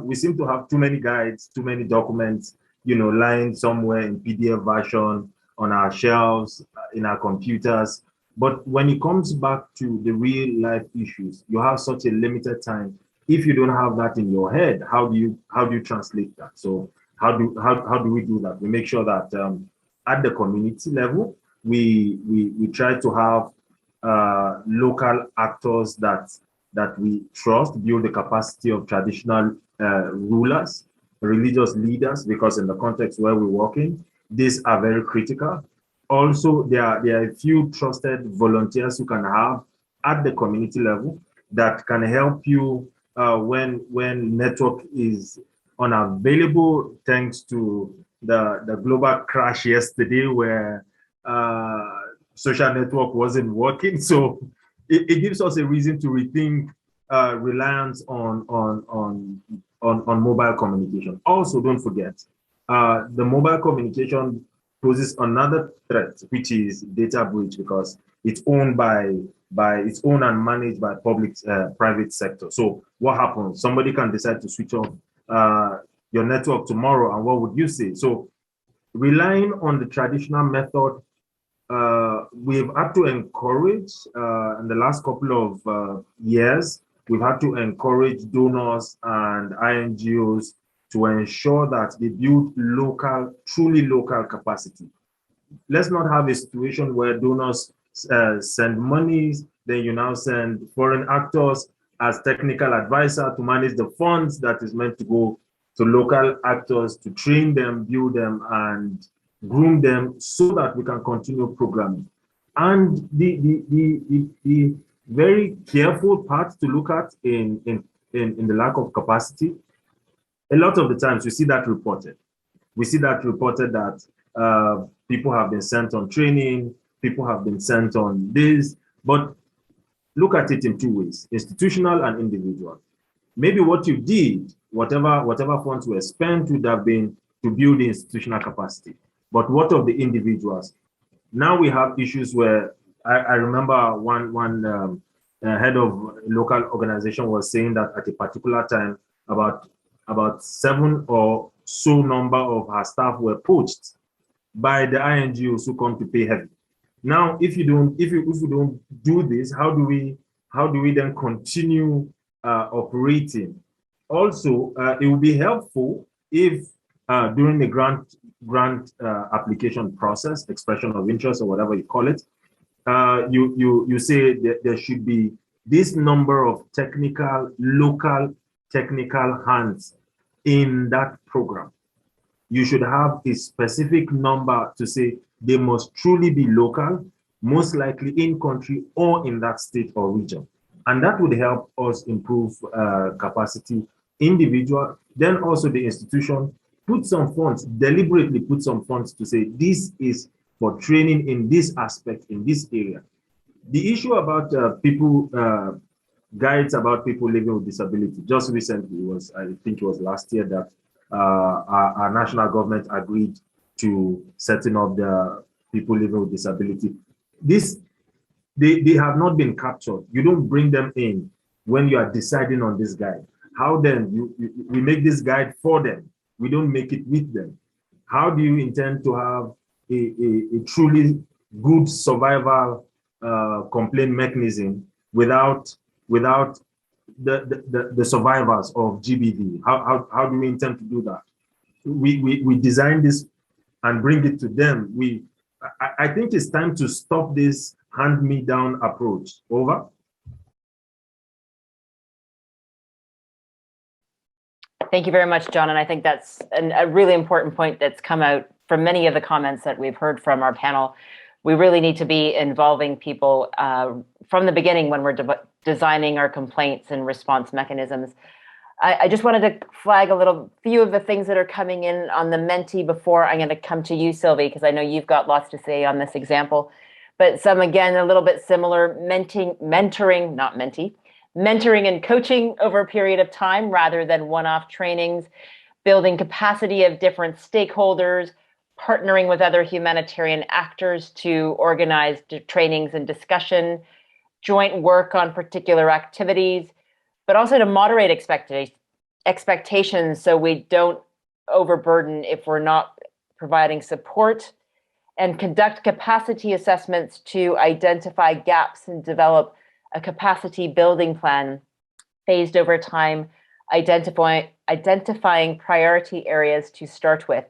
We seem to have too many guides, too many documents, lying somewhere in PDF version on our shelves, in our computers. But when it comes back to the real life issues, you have such a limited time. If you don't have that in your head, how do you translate that? So how do we do that? We make sure that at the community level, we try to have local actors that we trust, build the capacity of traditional rulers, religious leaders, because in the context where we're working, these are very critical. Also, there are a few trusted volunteers you can have at the community level that can help you when network is unavailable, thanks to the global crash yesterday where social network wasn't working. So it gives us a reason to rethink reliance on mobile communication. Also, don't forget, the mobile communication poses another threat, which is data breach, because it's owned it's owned and managed by private sector. So what happens? Somebody can decide to switch off your network tomorrow, and what would you say? So relying on the traditional method, we've had to encourage, in the last couple of years, we've had to encourage donors and INGOs to ensure that they build truly local capacity. Let's not have a situation where donors send monies, then you now send foreign actors as technical advisor to manage the funds that is meant to go to local actors to train them, build them, and groom them so that we can continue programming. And the very careful part to look at in the lack of capacity, a lot of the times we see that reported. We see that reported that people have been sent on training, people have been sent on this, but look at it in two ways, institutional and individual. Maybe what you did, whatever funds were spent would have been to build the institutional capacity. But what of the individuals? Now we have issues where I remember one head of local organization was saying that at a particular time, about 7 or so number of her staff were poached by the INGOs who come to pay heavy. Now, if we don't do this, how do we then continue operating? Also, it would be helpful if during the grant application process, expression of interest or whatever you call it, you say that there should be this number of local technical hands in that program. You should have a specific number to say they must truly be local, most likely in country or in that state or region. And that would help us improve capacity individual, then also the institution, put some funds, deliberately put some funds to say this is for training in this aspect, in this area. The issue about guides about people living with disability, just recently I think it was last year that our national government agreed to setting up the people living with disability. They have not been captured. You don't bring them in when you are deciding on this guide. How then we make this guide for them? We don't make it with them. How do you intend to have a truly good survival complaint mechanism without the survivors of GBV? How do we intend to do that? We design this and bring it to them. I think it's time to stop this hand-me-down approach. Over. Thank you very much, John. And I think that's a really important point that's come out from many of the comments that we've heard from our panel. We really need to be involving people from the beginning when we're designing our complaints and response mechanisms. I just wanted to flag a few of the things that are coming in on the Menti before I'm going to come to you, Sylvie, because I know you've got lots to say on this example. But some, again, a little bit similar, mentoring and coaching over a period of time rather than one-off trainings, building capacity of different stakeholders, partnering with other humanitarian actors to organize trainings and discussion, joint work on particular activities, but also to moderate expectations so we don't overburden if we're not providing support, and conduct capacity assessments to identify gaps and develop a capacity building plan phased over time, identifying priority areas to start with,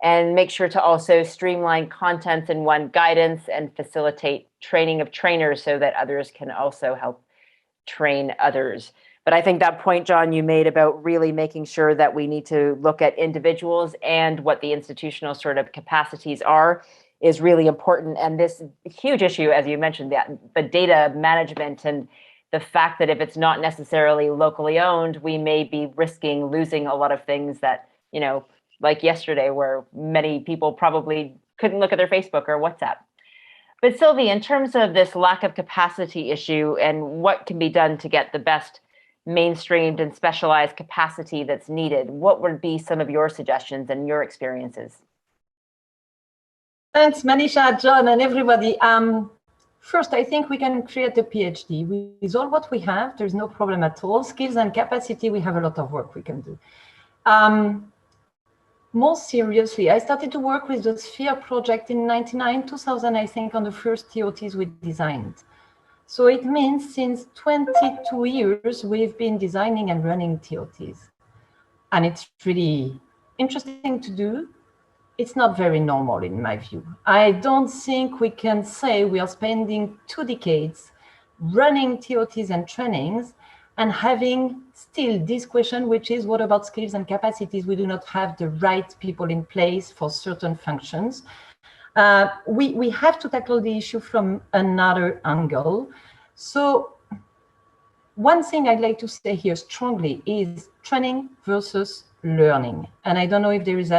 and make sure to also streamline content in one guidance and facilitate training of trainers so that others can also help train others. But I think that point, John, you made about really making sure that we need to look at individuals and what the institutional sort of capacities are is really important. And this huge issue, as you mentioned, the data management and the fact that if it's not necessarily locally owned, we may be risking losing a lot of things that, like yesterday, where many people probably couldn't look at their Facebook or WhatsApp. But Sylvie, in terms of this lack of capacity issue and what can be done to get the best mainstreamed and specialized capacity that's needed, what would be some of your suggestions and your experiences? Thanks, Manisha, John, and everybody. First, I think we can create a PhD. With all what we have, there's no problem at all. Skills and capacity, we have a lot of work we can do. More seriously, I started to work with the Sphere project in 2000, I think, on the first TOTs we designed. So it means since 22 years, we've been designing and running TOTs. And it's really interesting to do. It's not very normal in my view. I don't think we can say we are spending 2 decades running TOTs and trainings and having still this question, which is what about skills and capacities? We do not have the right people in place for certain functions. We have to tackle the issue from another angle. So one thing I'd like to say here strongly is training versus learning. And I don't know if there is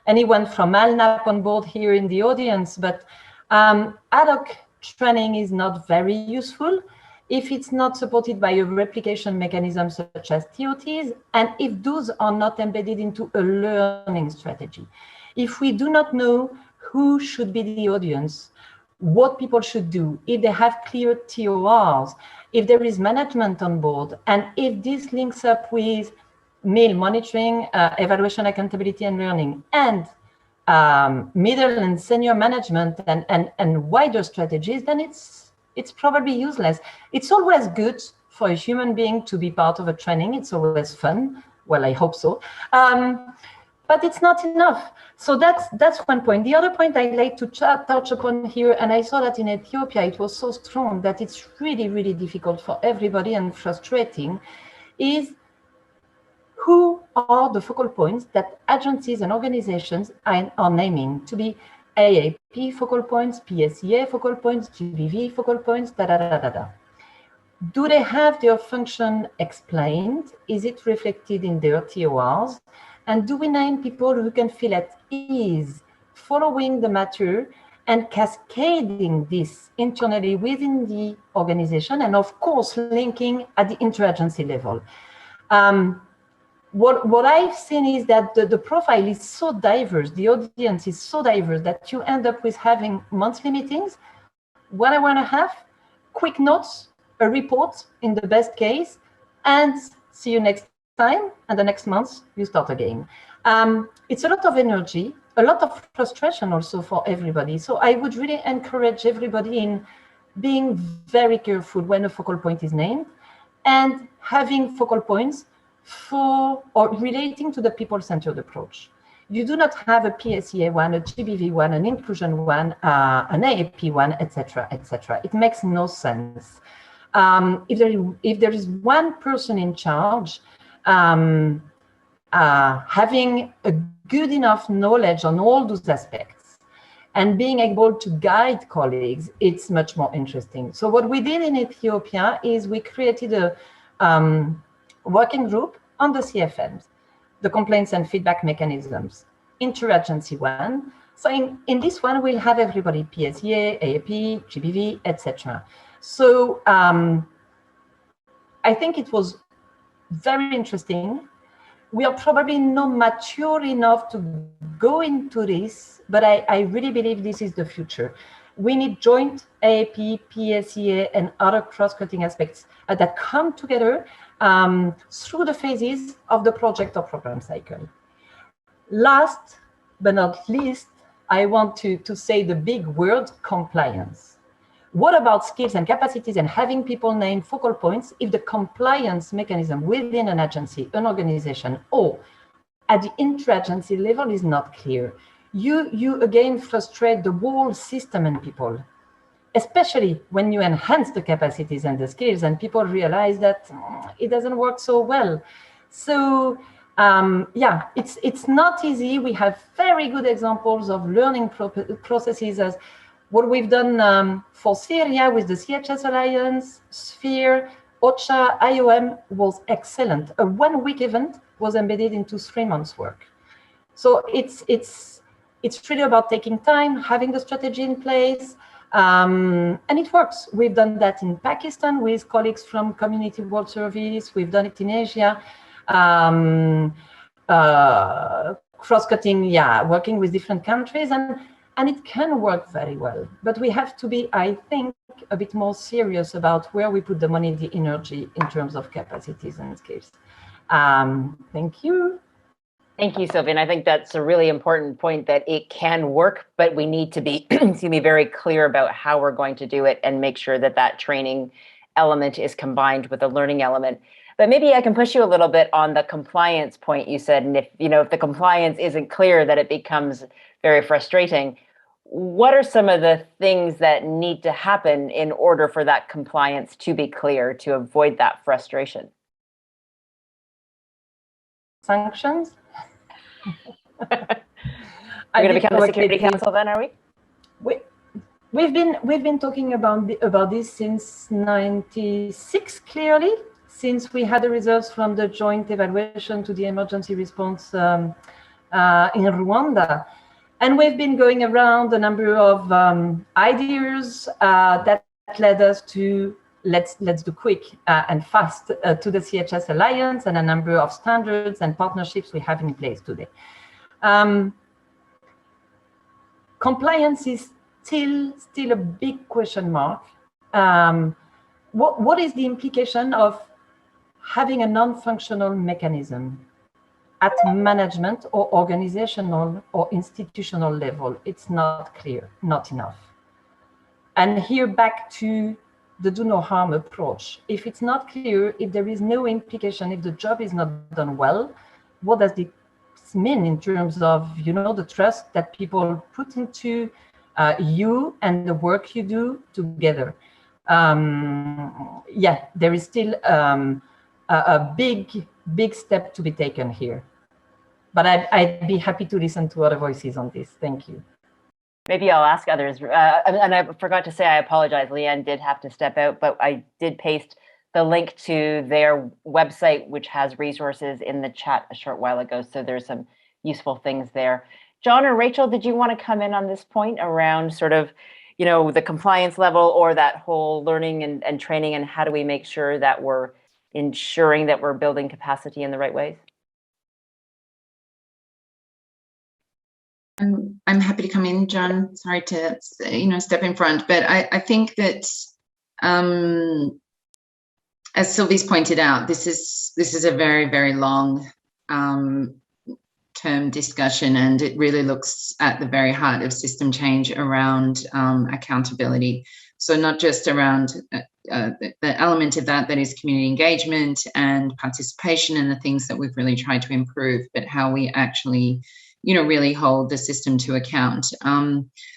anyone from ALNAP on board here in the audience, but ad hoc training is not very useful if it's not supported by a replication mechanism such as TOTs, and if those are not embedded into a learning strategy. If we do not know who should be the audience, what people should do, if they have clear TORs, if there is management on board, and if this links up with meal monitoring, evaluation, accountability, and learning, and middle and senior management and wider strategies, then it's probably useless. It's always good for a human being to be part of a training. It's always fun. Well, I hope so. But it's not enough. So that's one point. The other point I'd like to touch upon here, and I saw that in Ethiopia, it was so strong that it's really, really difficult for everybody and frustrating, is who are the focal points that agencies and organizations are naming to be AAP focal points, PSEA focal points, GBV focal points, da-da-da-da-da. Do they have their function explained? Is it reflected in their TORs? And do we name people who can feel at ease following the matter and cascading this internally within the organization, and of course, linking at the interagency level? What I've seen is that the profile is so diverse, the audience is so diverse that you end up with having monthly meetings, 1 hour and a half, quick notes, a report in the best case, and see you next time, and the next month you start again. It's a lot of energy, a lot of frustration also for everybody. So I would really encourage everybody in being very careful when a focal point is named and having focal points for or relating to the people-centered approach. You do not have a PSEA one, a GBV one, an inclusion one, an AAP one, etc., etc. It makes no sense. If there is one person in charge, having a good enough knowledge on all those aspects and being able to guide colleagues, it's much more interesting. So what we did in Ethiopia is we created a working group on the CFMs, the complaints and feedback mechanisms, interagency one. So in this one, we'll have everybody, PSEA, AAP, GBV, etc. So I think it was very interesting. We are probably not mature enough to go into this, but I really believe this is the future. We need joint AAP, PSEA, and other cross-cutting aspects that come together through the phases of the project or program cycle. Last but not least, I want to say the big word, compliance. What about skills and capacities and having people name focal points if the compliance mechanism within an agency, an organization, or at the interagency level is not clear? You again frustrate the whole system and people, especially when you enhance the capacities and the skills and people realize that it doesn't work so well. So yeah, it's not easy. We have very good examples of learning processes as what we've done for Syria with the CHS Alliance, Sphere, OCHA, IOM was excellent. A 1-week event was embedded into 3 months' work. So it's really about taking time, having the strategy in place, and it works. We've done that in Pakistan with colleagues from Community World Service. We've done it in Asia. Cross-cutting, yeah, working with different countries, and it can work very well. But we have to be, I think, a bit more serious about where we put the money, the energy in terms of capacities and skills. Thank you. Thank you, Sylvie. And I think that's a really important point, that it can work, but we need to be very clear about how we're going to do it and make sure that that training element is combined with the learning element. But maybe I can push you a little bit on the compliance point you said. And if the compliance isn't clear, that it becomes very frustrating. What are some of the things that need to happen in order for that compliance to be clear, to avoid that frustration? Sanctions? We're going to become the Security Council then, are we? We've been talking about this since '96, clearly, since we had the results from the joint evaluation to the emergency response in Rwanda. And we've been going around a number of ideas that led us to let's do quick and fast to the CHS Alliance and a number of standards and partnerships we have in place today. Compliance is still a big question mark. What is the implication of having a non-functional mechanism? at management or organizational or institutional level. It's not clear, not enough. And here back to the do no harm approach. If it's not clear, if there is no implication, if the job is not done well, what does this mean in terms of, the trust that people put into you and the work you do together? There is still a big step to be taken here. But I'd be happy to listen to other voices on this. Thank you. Maybe I'll ask others. And I forgot to say, I apologize. Leanne did have to step out, but I did paste the link to their website, which has resources in the chat a short while ago. So there's some useful things there. John or Rachel, did you want to come in on this point around sort of, the compliance level or that whole learning and training, and how do we make sure that we're ensuring that we're building capacity in the right ways? I'm happy to come in, John. Sorry to step in front, but I think that as Sylvie's pointed out, this is a very, very long term discussion, and it really looks at the very heart of system change around accountability. So not just around the element of that is community engagement and participation and the things that we've really tried to improve, but how we actually really hold the system to account.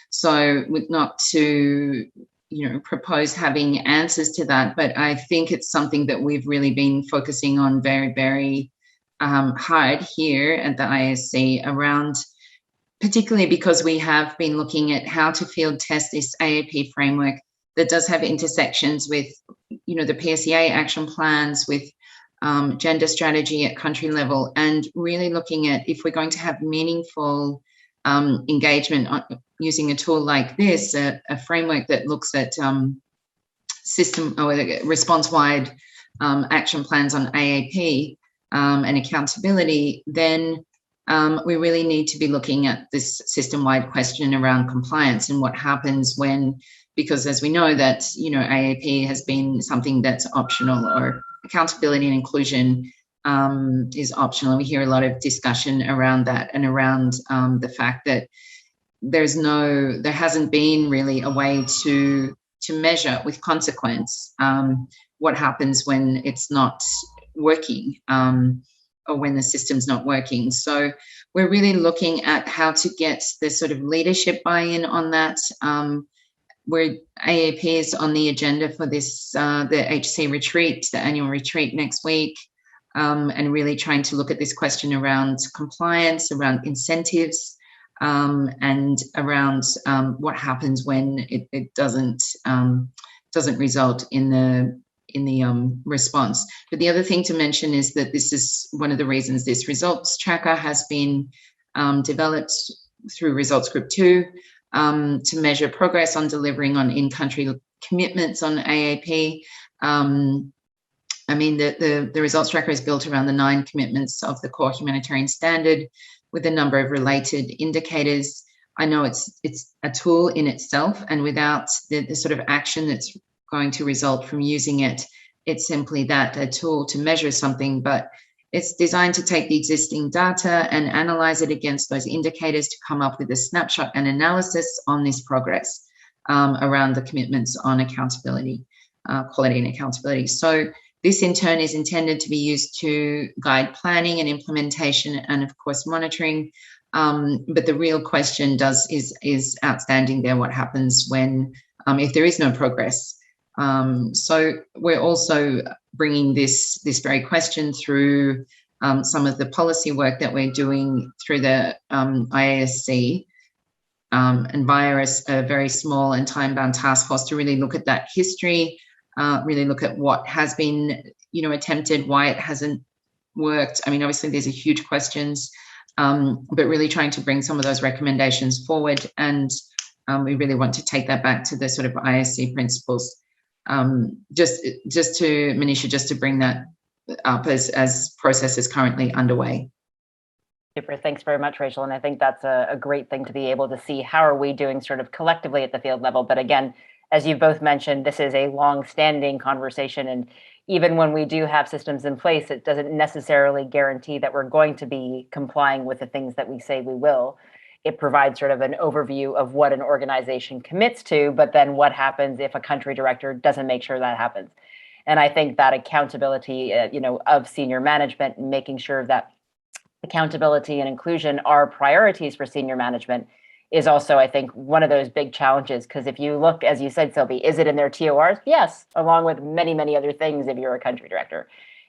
So not to, propose having answers to that, but I think it's something that we've really been focusing on very, very hard here at the IASC around, particularly because we have been looking at how to field test this AAP framework that does have intersections with, the PSEA action plans, with gender strategy at country level, and really looking at if we're going to have meaningful engagement using a tool like this, a framework that looks at system or response-wide action plans on AAP and accountability, then we really need to be looking at this system-wide question around compliance and what happens when, because as we know that, AAP has been something that's optional, or accountability and inclusion is optional. And we hear a lot of discussion around that and around the fact that there hasn't been really a way to measure with consequence what happens when it's not working or when the system's not working. So we're really looking at how to get the sort of leadership buy-in on that. Where AAP is on the agenda for this, the HC retreat, the annual retreat next week, and really trying to look at this question around compliance, around incentives, and around what happens when it doesn't result in the response. But the other thing to mention is that this is one of the reasons this results tracker has been developed through Results Group 2. To measure progress on delivering on in-country commitments on AAP. The results tracker is built around the 9 commitments of the core humanitarian standard with a number of related indicators. I know it's a tool in itself, and without the sort of action that's going to result from using it, it's simply a tool to measure something, but it's designed to take the existing data and analyze it against those indicators to come up with a snapshot and analysis on this progress around the commitments on accountability, quality and accountability. So this in turn is intended to be used to guide planning and implementation and of course monitoring. But the real question is outstanding there. What happens when, if there is no progress? So we're also bringing this very question through some of the policy work that we're doing through the IASC and via a very small and time-bound task force to really look at that history, really look at what has been, attempted, why it hasn't worked. I mean, obviously these are huge questions, but really trying to bring some of those recommendations forward. And we really want to take that back to the sort of IASC principles. Just to Manisha, just to bring that up as process is currently underway. Super, thanks very much, Rachel. And I think that's a great thing to be able to see how are we doing sort of collectively at the field level. But again, as you both mentioned, this is a long-standing conversation, and even when we do have systems in place, it doesn't necessarily guarantee that we're going to be complying with the things that we say we will. It provides sort of an overview of what an organization commits to, but then what happens if a country director doesn't make sure that happens. And I think that accountability, of senior management, making sure that accountability and inclusion are priorities for senior management is also, I think, one of those big challenges. Because if you look, as you said, Sylvie, is it in their TORs? Yes, along with many, many other things if you're a country director.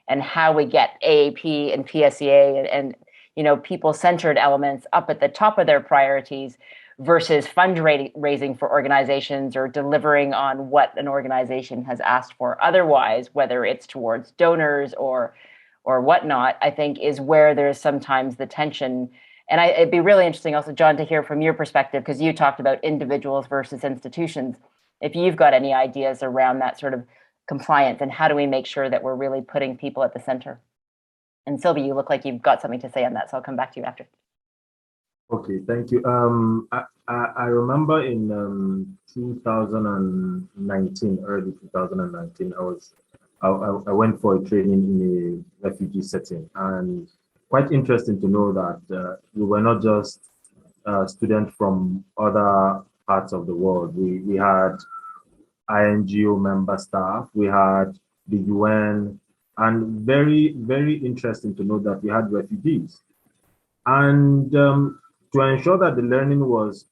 And how we get AAP and PSEA and people-centered elements up at the top of their priorities versus fundraising for organizations or delivering on what an organization has asked for otherwise, whether it's towards donors or whatnot, I think is where there's sometimes the tension. And it'd be really interesting also, John, to hear from your perspective, because you talked about individuals versus institutions. If you've got any ideas around that sort of compliance and how do we make sure that we're really putting people at the center? And Sylvie, you look like you've got something to say on that, so I'll come back to you after. Okay, thank you. I remember in 2019, early 2019, I went for a training in a refugee setting, and quite interesting to know that we were not just students from other parts of the world. We had INGO member staff, we had the UN, and very, very interesting to know that we had refugees. And to ensure that the learning was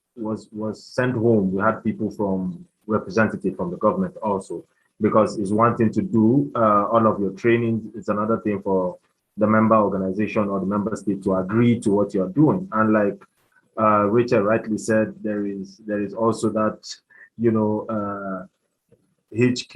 sent home, we had people from representative from the government also, because it's one thing to do all of your training, it's another thing for the member organization or the member state to agree to what you're doing. And like Rachel rightly said, there is also that HQ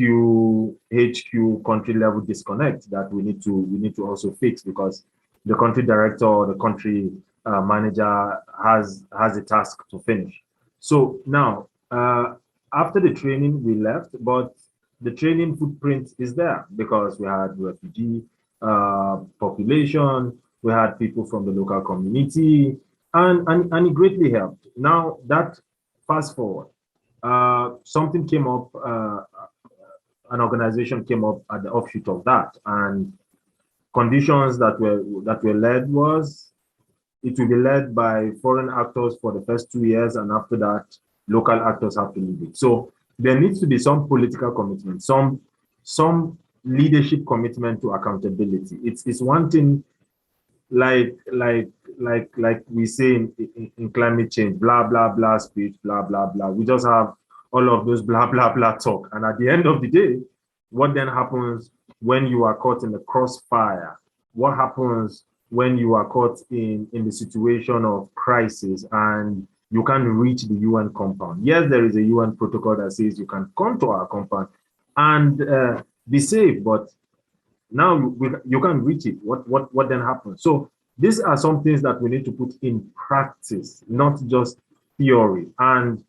country level disconnect that we need to also fix, because the country director or the country manager has a task to finish. So now, after the training, we left, but the training footprint is there because we had refugee population, we had people from the local community, and it greatly helped. Now that fast forward, something came up, an organization came up at the offshoot of that, and conditions that were led was it will be led by foreign actors for the first 2 years, and after that, local actors have to lead it. So there needs to be some political commitment, some leadership commitment to accountability. It's one thing, like we say in climate change, blah blah blah speech, blah blah blah. We just have all of those blah blah blah talk, and at the end of the day, what then happens when you are caught in the crossfire? What happens when you are caught in the situation of crisis and you can't reach the UN compound? Yes, there is a UN protocol that says you can come to our compound and be safe, but now you can't reach it. What then happens? So these are some things that we need to put in practice, not just theory. And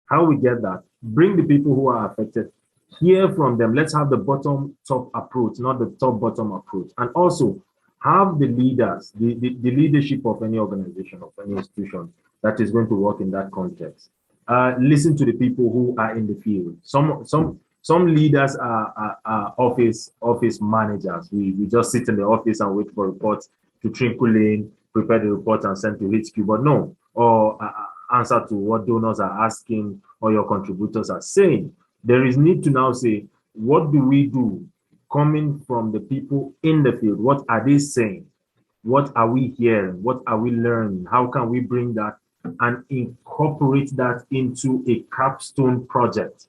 how we get that? Bring the people who are affected, hear from them. Let's have the bottom-top approach, not the top-bottom approach. And also have the leaders, the leadership of any organization, of any institution that is going to work in that context. Listen to the people who are in the field. Some leaders are office managers. We just sit in the office and wait for reports to trickle in, prepare the report and send to HQ, but no, or answer to what donors are asking or your contributors are saying. There is need to now say, what do we do coming from the people in the field? What are they saying? What are we hearing? What are we learning? How can we bring that and incorporate that into a capstone project,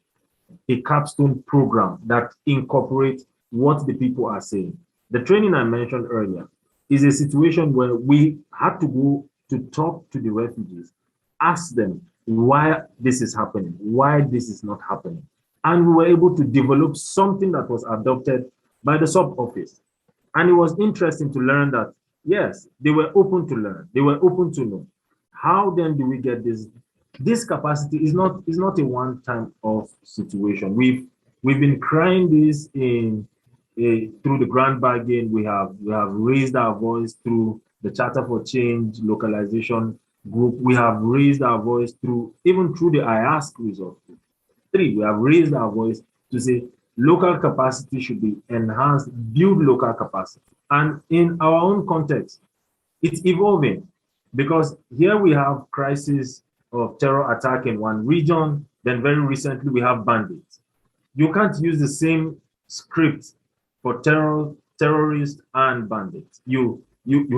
a capstone program that incorporates what the people are saying? The training I mentioned earlier is a situation where we had to go to talk to the refugees, ask them why this is happening, why this is not happening. And we were able to develop something that was adopted by the sub-office. And it was interesting to learn that, yes, they were open to learn, they were open to know. How then do we get this? This capacity is not a one-time off situation. We've been crying this through the grand bargain. We have raised our voice through the Charter for Change localization group. We have raised our voice even through the IASC Results Group. We have raised our voice to say local capacity should be enhanced, build local capacity. And in our own context, it's evolving, because here we have crisis of terror attack in one region, then very recently we have bandits. You can't use the same script for terrorists and bandits. You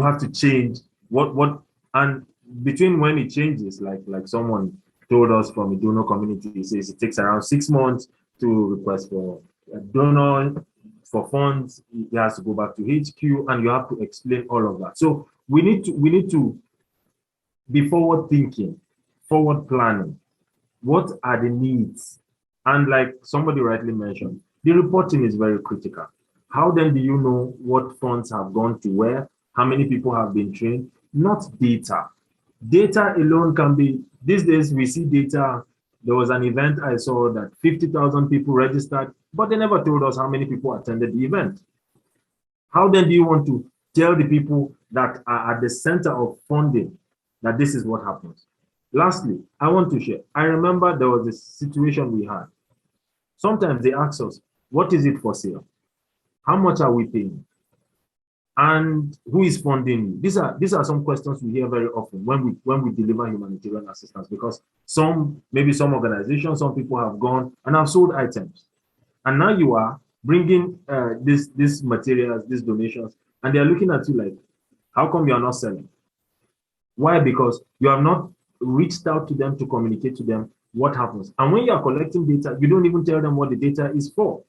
have to change what and between when it changes, like someone told us from a donor community, it says it takes around 6 months to request for a donor for funds. It has to go back to HQ, and you have to explain all of that. So we need to be forward thinking, forward planning. What are the needs? And like somebody rightly mentioned, the reporting is very critical. How then do you know what funds have gone to where? How many people have been trained? Not data. Data alone can be, these days we see data. There was an event I saw that 50,000 people registered, but they never told us how many people attended the event. How then do you want to tell the people that are at the center of funding that this is what happens? Lastly, I want to share. I remember there was a situation we had. Sometimes they ask us, what is it for sale? How much are we paying? And who is funding you? These are some questions we hear very often when we deliver humanitarian assistance, because maybe some organizations, some people have gone and have sold items. And now you are bringing these materials, these donations, and they're looking at you like, how come you are not selling? Why? Because you have not reached out to them to communicate to them what happens. And when you are collecting data, you don't even tell them what the data is for.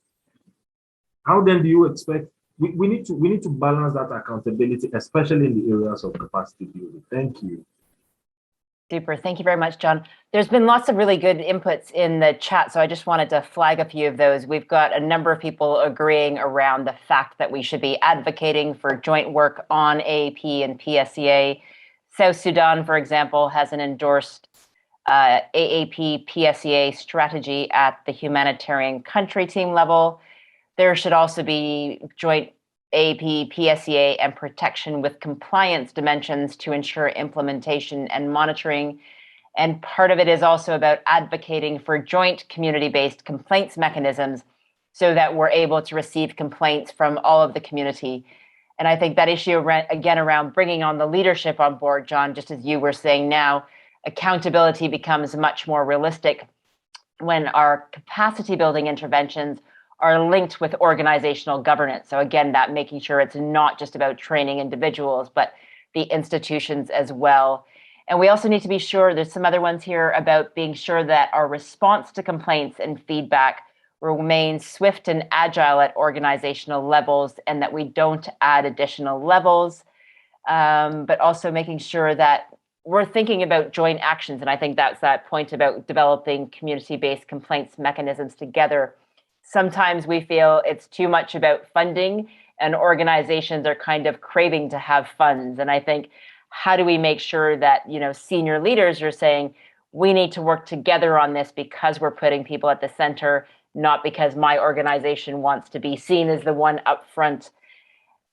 How then do you expect? We need to balance that accountability, especially in the areas of capacity building. Thank you. Super. Thank you very much, John. There's been lots of really good inputs in the chat, so I just wanted to flag a few of those. We've got a number of people agreeing around the fact that we should be advocating for joint work on AAP and PSEA. South Sudan, for example, has an endorsed AAP PSEA strategy at the humanitarian country team level. There should also be joint AAP, PSEA, and protection with compliance dimensions to ensure implementation and monitoring. And part of it is also about advocating for joint community-based complaints mechanisms so that we're able to receive complaints from all of the community. And I think that issue, again, around bringing on the leadership on board, John, just as you were saying now, accountability becomes much more realistic when our capacity building interventions are linked with organizational governance. So again, that making sure it's not just about training individuals, but the institutions as well. And we also need to be sure, there's some other ones here about being sure that our response to complaints and feedback remains swift and agile at organizational levels, and that we don't add additional levels, but also making sure that we're thinking about joint actions. And I think that's that point about developing community-based complaints mechanisms together. Sometimes we feel it's too much about funding and organizations are kind of craving to have funds. And I think, how do we make sure that, senior leaders are saying, we need to work together on this because we're putting people at the center, not because my organization wants to be seen as the one up front.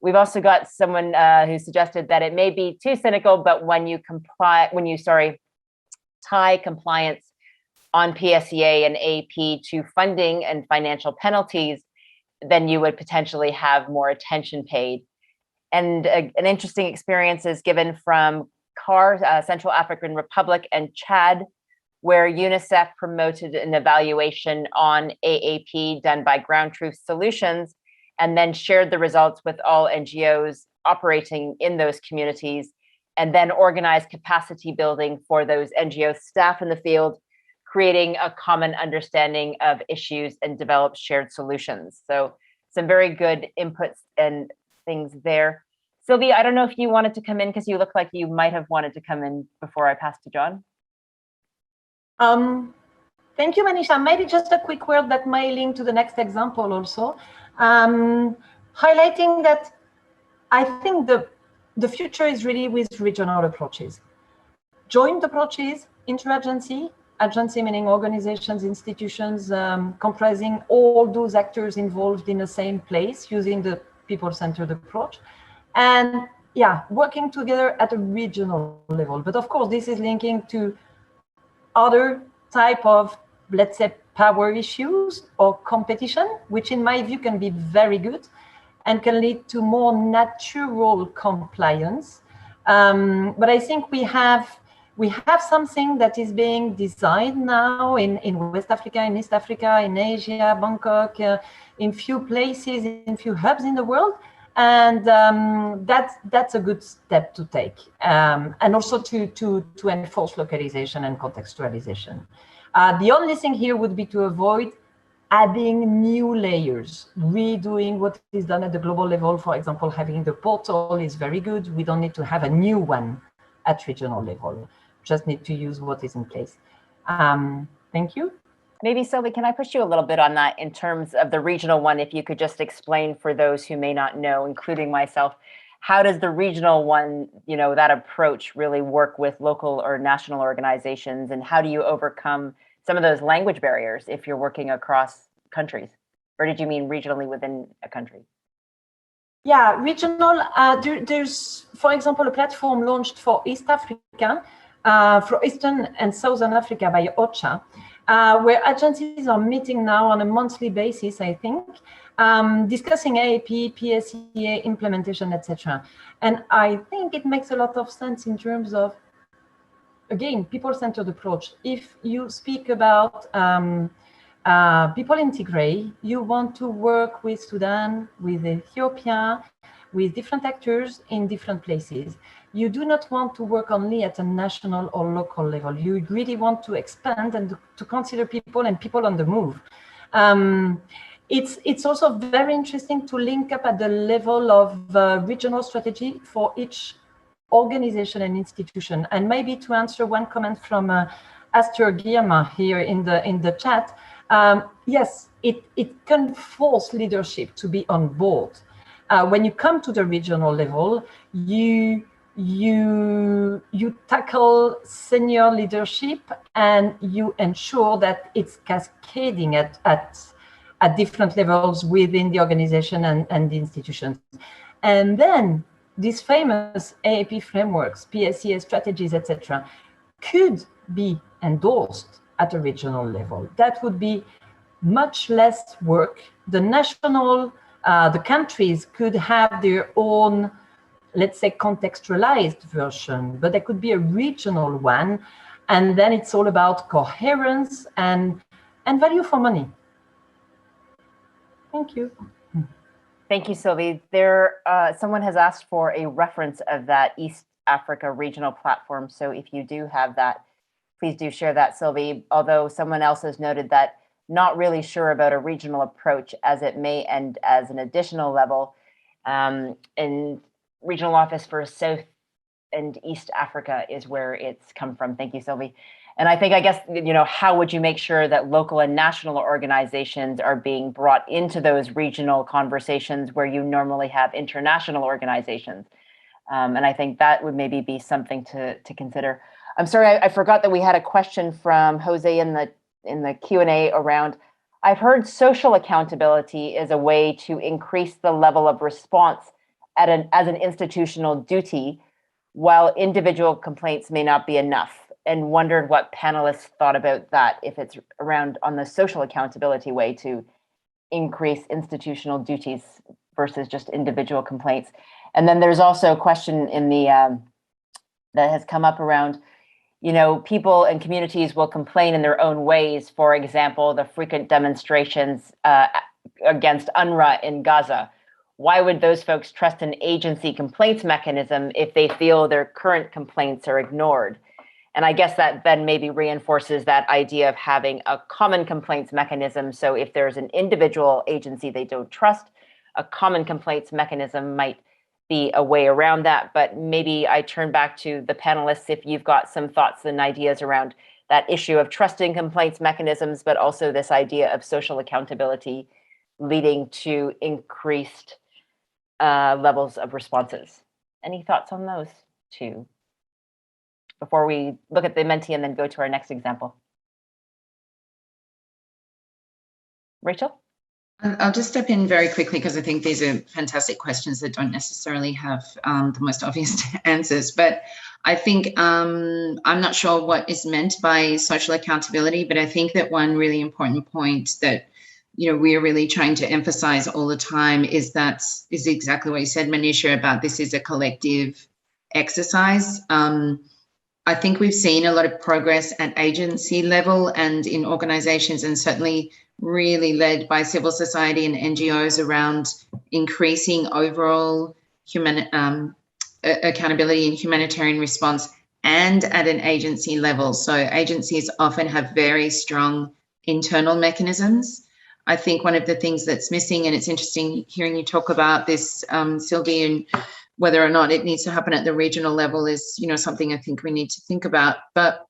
We've also got someone who suggested that it may be too cynical, but when you tie compliance on PSEA and AP to funding and financial penalties, then you would potentially have more attention paid. And an interesting experience is given from CAR, Central African Republic, and Chad, where UNICEF promoted an evaluation on AAP done by Ground Truth Solutions, and then shared the results with all NGOs operating in those communities, and then organized capacity building for those NGO staff in the field, creating a common understanding of issues and develop shared solutions. So some very good inputs and things there. Sylvia, I don't know if you wanted to come in because you look like you might have wanted to come in before I pass to John. Thank you, Manisha. Maybe just a quick word that may link to the next example also. Highlighting that I think the future is really with regional approaches. Joint approaches, interagency, agency meaning organizations, institutions, comprising all those actors involved in the same place using the people-centered approach. And yeah, working together at a regional level. But of course, this is linking to other type of, let's say, power issues or competition, which in my view can be very good and can lead to more natural compliance. But I think we have something that is being designed now in West Africa, in East Africa, in Asia, Bangkok, in few places, in few hubs in the world. And that's a good step to take, and also to enforce localization and contextualization. The only thing here would be to avoid adding new layers, redoing what is done at the global level. For example, having the portal is very good. We don't need to have a new one at regional level. Just need to use what is in place. Thank you. Maybe, Sylvie, can I push you a little bit on that in terms of the regional one? If you could just explain for those who may not know, including myself, how does the regional one, that approach really work with local or national organizations, and how do you overcome some of those language barriers if you're working across countries? Or did you mean regionally within a country? Yeah, regional, there's, for example, a platform launched for East Africa, for Eastern and Southern Africa by OCHA, where agencies are meeting now on a monthly basis, I think, discussing AAP, PSEA implementation, etc. And I think it makes a lot of sense in terms of, again, people-centered approach. If you speak about people in Tigray, you want to work with Sudan, with Ethiopia, with different actors in different places. You do not want to work only at a national or local level. You really want to expand and to consider people and people on the move. It's also very interesting to link up at the level of regional strategy for each organization and institution. And maybe to answer one comment from Aster Guillermo here in the chat, yes, it can force leadership to be on board. When you come to the regional level, you tackle senior leadership and you ensure that it's cascading at different levels within the organization and the institutions. And then these famous AAP frameworks, PSEA strategies, etc., could be endorsed at a regional level. That would be much less work. The countries could have their own, let's say, contextualized version, but there could be a regional one. And then it's all about coherence and value for money. Thank you. Thank you, Sylvie. Someone has asked for a reference of that East Africa regional platform. So if you do have that, please do share that, Sylvie. Although someone else has noted that not really sure about a regional approach, as it may end as an additional level in regional office for South and East Africa is where it's come from. Thank you, Sylvie. And I guess, how would you make sure that local and national organizations are being brought into those regional conversations where you normally have international organizations? And I think that would maybe be something to consider. I'm sorry, I forgot that we had a question from Jose in the Q&A around, I've heard social accountability is a way to increase the level of response as an institutional duty, while individual complaints may not be enough, and wondered what panelists thought about that, if it's around on the social accountability way to increase institutional duties versus just individual complaints. And then there's also a question in the that has come up around, people and communities will complain in their own ways. For example, the frequent demonstrations against UNRWA in Gaza. Why would those folks trust an agency complaints mechanism if they feel their current complaints are ignored? And I guess that then maybe reinforces that idea of having a common complaints mechanism. So if there's an individual agency they don't trust, a common complaints mechanism might be a way around that. But maybe I turn back to the panelists if you've got some thoughts and ideas around that issue of trusting complaints mechanisms, but also this idea of social accountability leading to increased levels of responses. Any thoughts on those two before we look at the Menti and then go to our next example? Rachel? I'll just step in very quickly because I think these are fantastic questions that don't necessarily have the most obvious answers. But I think I'm not sure what is meant by social accountability, but I think that one really important point that we're really trying to emphasize all the time is exactly what you said, Manisha, about this is a collective exercise. I think we've seen a lot of progress at agency level and in organizations, and certainly really led by civil society and NGOs around increasing overall accountability and humanitarian response, and at an agency level. So agencies often have very strong internal mechanisms. I think one of the things that's missing, and it's interesting hearing you talk about this, Sylvie, and whether or not it needs to happen at the regional level is, something I think we need to think about. But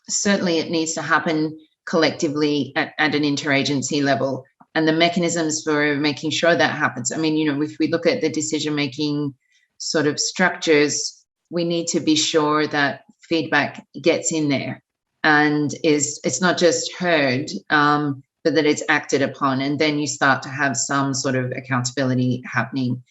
certainly it needs to happen collectively at an interagency level. And the mechanisms for making sure that happens. I mean, if we look at the decision-making sort of structures, we need to be sure that feedback gets in there and it's not just heard, but that it's acted upon, and then you start to have some sort of accountability happening.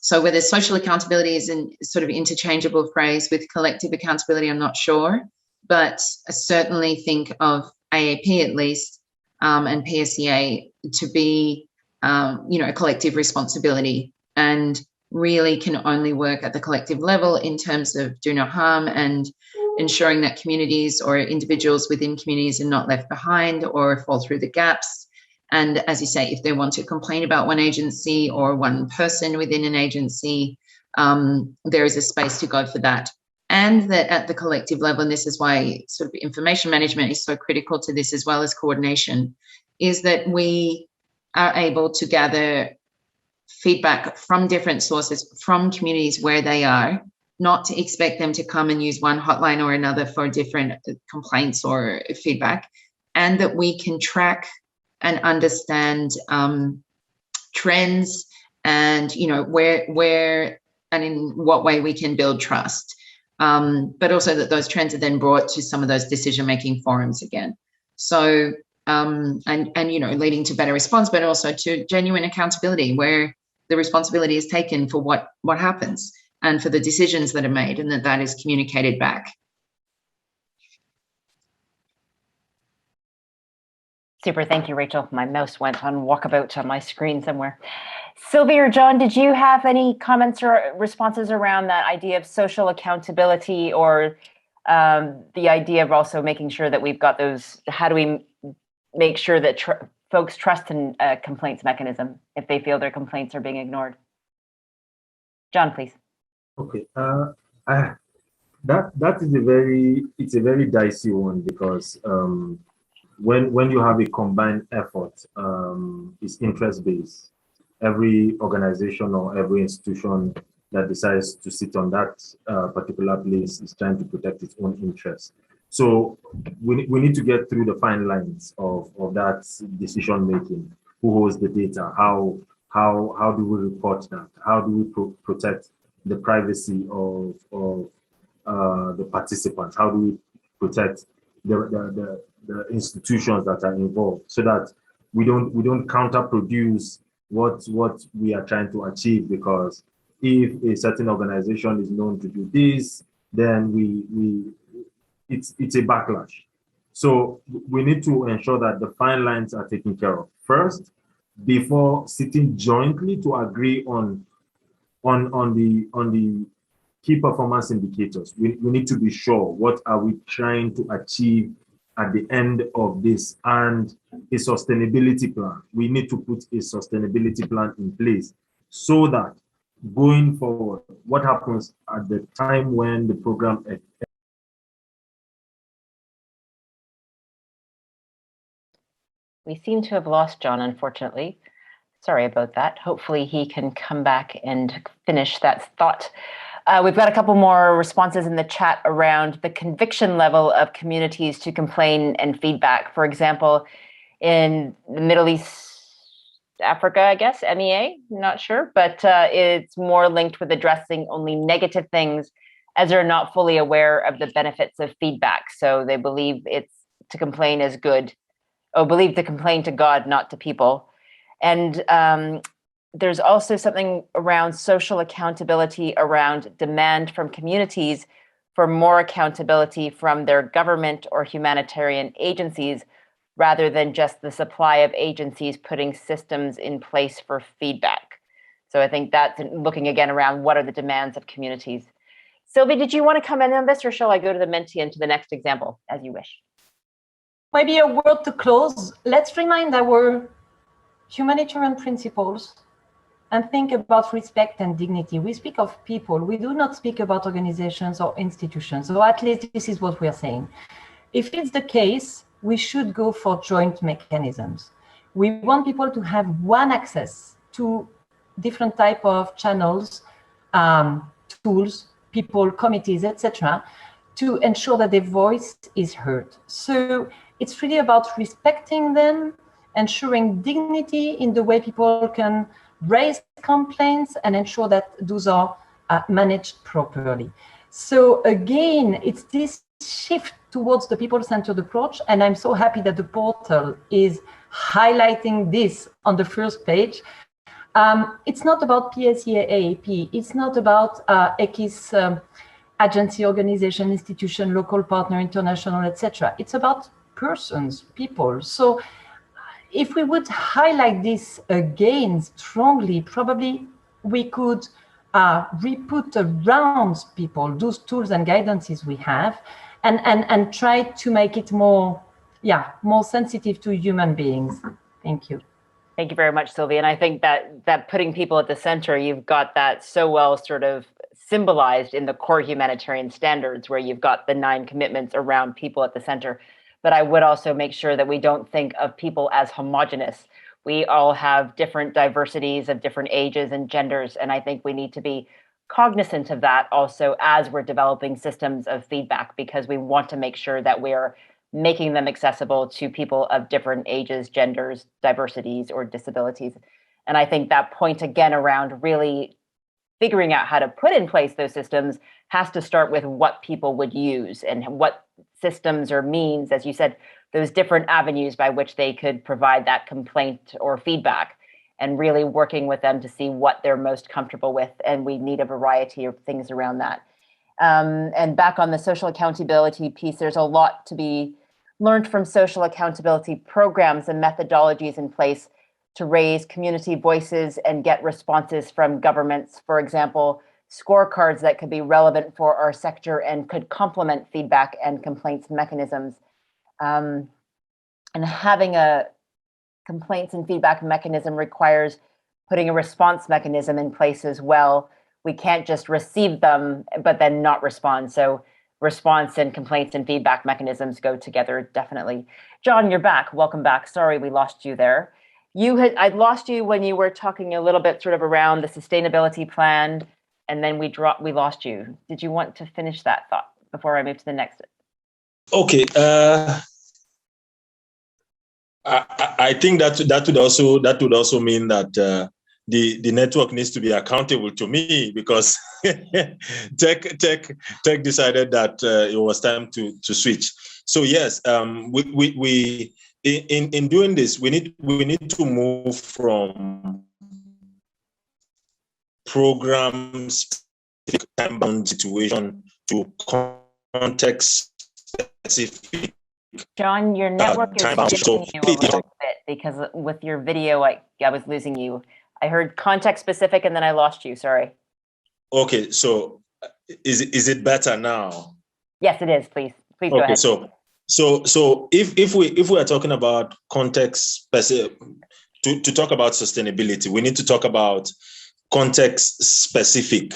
So whether social accountability is a sort of interchangeable phrase with collective accountability, I'm not sure, but I certainly think of AAP at least, and PSEA to be, a collective responsibility, and really can only work at the collective level in terms of do no harm and ensuring that communities or individuals within communities are not left behind or fall through the gaps. And as you say, if they want to complain about one agency or one person within an agency, there is a space to go for that. And that at the collective level, and this is why sort of information management is so critical to this as well as coordination, is that we are able to gather feedback from different sources, from communities where they are, not to expect them to come and use one hotline or another for different complaints or feedback, and that we can track and understand trends and, where and in what way we can build trust. But also that those trends are then brought to some of those decision-making forums again. So, and leading to better response, but also to genuine accountability, where the responsibility is taken for what happens and for the decisions that are made, and that is communicated back. Super, thank you, Rachel. My mouse went on walkabout on my screen somewhere. Sylvie or John, did you have any comments or responses around that idea of social accountability, or the idea of also making sure that we've got those, how do we make sure that folks trust in a complaints mechanism if they feel their complaints are being ignored? John, please. Okay, that is a very dicey one, because when you have a combined effort, it's interest-based. Every organization or every institution that decides to sit on that particular place is trying to protect its own interests. So we need to get through the fine lines of that decision making. Who holds the data? How do we report that? How do we protect the privacy of the participants? How do we protect the institutions that are involved, so that we don't counterproduce what we are trying to achieve? Because if a certain organization is known to do this, then it's a backlash. So we need to ensure that the fine lines are taken care of first, before sitting jointly to agree on the key performance indicators. We need to be sure what are we trying to achieve at the end of this, and a sustainability plan. We need to put a sustainability plan in place, so that going forward, what happens at the time when the program ends? We seem to have lost John, unfortunately. Sorry about that. Hopefully he can come back and finish that thought. We've got a couple more responses in the chat around the conviction level of communities to complain and feedback. For example, in the Middle East, Africa, I guess, MEA, not sure, but it's more linked with addressing only negative things, as they're not fully aware of the benefits of feedback. So they believe it's to complain is good. Believe to complain to God, not to people. And there's also something around social accountability, around demand from communities for more accountability from their government or humanitarian agencies, rather than just the supply of agencies putting systems in place for feedback. So I think that's looking again around what are the demands of communities. Sylvie, did you want to come in on this, or shall I go to the Menti and to the next example, as you wish? Maybe a word to close. Let's remind our humanitarian principles and think about respect and dignity. We speak of people. We do not speak about organizations or institutions. So at least this is what we are saying. If it's the case, we should go for joint mechanisms. We want people to have one access to different type of channels, tools, people, committees, etc., to ensure that their voice is heard. So it's really about respecting them, ensuring dignity in the way people can raise complaints, and ensure that those are managed properly. So again, it's this shift towards the people-centered approach, and I'm so happy that the portal is highlighting this on the first page. It's not about PSEA AAP, it's not about X agency, organization, institution, local partner, international, etc. It's about persons, people. So if we would highlight this again strongly, probably we could re-put around people those tools and guidances we have, and try to make it more sensitive to human beings. Thank you. Thank you very much, Sylvie. And I think that putting people at the center, you've got that so well sort of symbolized in the core humanitarian standards, where you've got the 9 commitments around people at the center. But I would also make sure that we don't think of people as homogenous. We all have different diversities of different ages and genders. And I think we need to be cognizant of that also as we're developing systems of feedback, because we want to make sure that we're making them accessible to people of different ages, genders, diversities, or disabilities. And I think that point again around really figuring out how to put in place those systems has to start with what people would use and what systems or means, as you said, those different avenues by which they could provide that complaint or feedback, and really working with them to see what they're most comfortable with. And we need a variety of things around that. And back on the social accountability piece, there's a lot to be learned from social accountability programs and methodologies in place to raise community voices and get responses from governments. For example, scorecards that could be relevant for our sector and could complement feedback and complaints mechanisms. And having a complaints and feedback mechanism requires putting a response mechanism in place as well. We can't just receive them, but then not respond. So response and complaints and feedback mechanisms go together, definitely. John, you're back. Welcome back. Sorry, we lost you there. I'd lost you when you were talking a little bit sort of around the sustainability plan, and then we lost you. Did you want to finish that thought before I move to the next? Okay. I think that would also mean that the network needs to be accountable to me, because tech decided that it was time to switch. So yes, we in doing this, we need to move from programs time-bound situation to context specific. John, your network is losing you a little bit, because with your video, I was losing you. I heard context specific, and then I lost you. Sorry. Okay, so is it better now? Yes, it is. Please go ahead. So if we are talking about context specific, to talk about sustainability, we need to talk about context specific,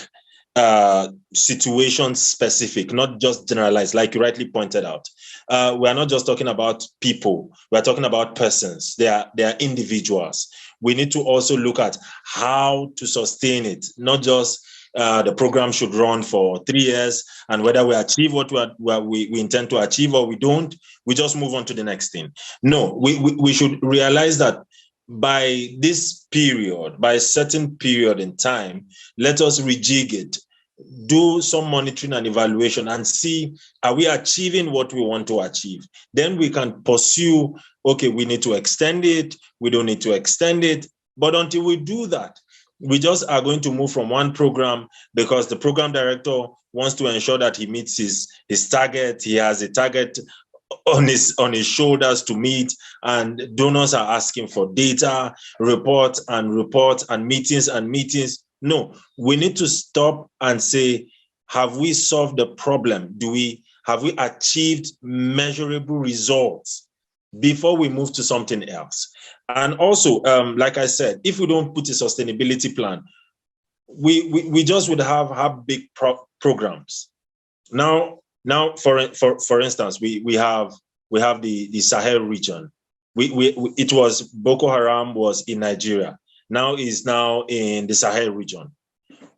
situation specific, not just generalized, like you rightly pointed out. We are not just talking about people, we are talking about persons. They are individuals. We need to also look at how to sustain it, not just the program should run for 3 years, and whether we achieve what we intend to achieve or we don't, we just move on to the next thing. No, we should realize that by this period, by a certain period in time, let us rejig it, do some monitoring and evaluation, and see, are we achieving what we want to achieve? Then we can pursue, okay, we need to extend it, we don't need to extend it. But until we do that, we just are going to move from one program because the program director wants to ensure that he meets his target. He has a target on his shoulders to meet, and donors are asking for data, reports and meetings. No, we need to stop and say, have we solved the problem? Have we achieved measurable results before we move to something else? And also, like I said, if we don't put a sustainability plan, we just would have big programs. Now, for instance, we have the Sahel region. It was Boko Haram was in Nigeria. Now is in the Sahel region.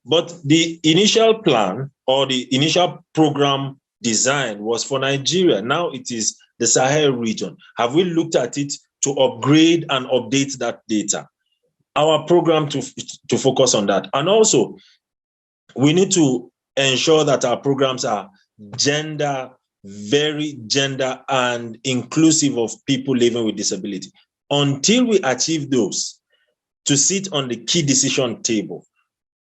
But the initial plan or the initial program design was for Nigeria. Now it is the Sahel region. Have we looked at it to upgrade and update that data? Our program to focus on that. And also, we need to ensure that our programs are very gender and inclusive of people living with disability. Until we achieve those, to sit on the key decision table,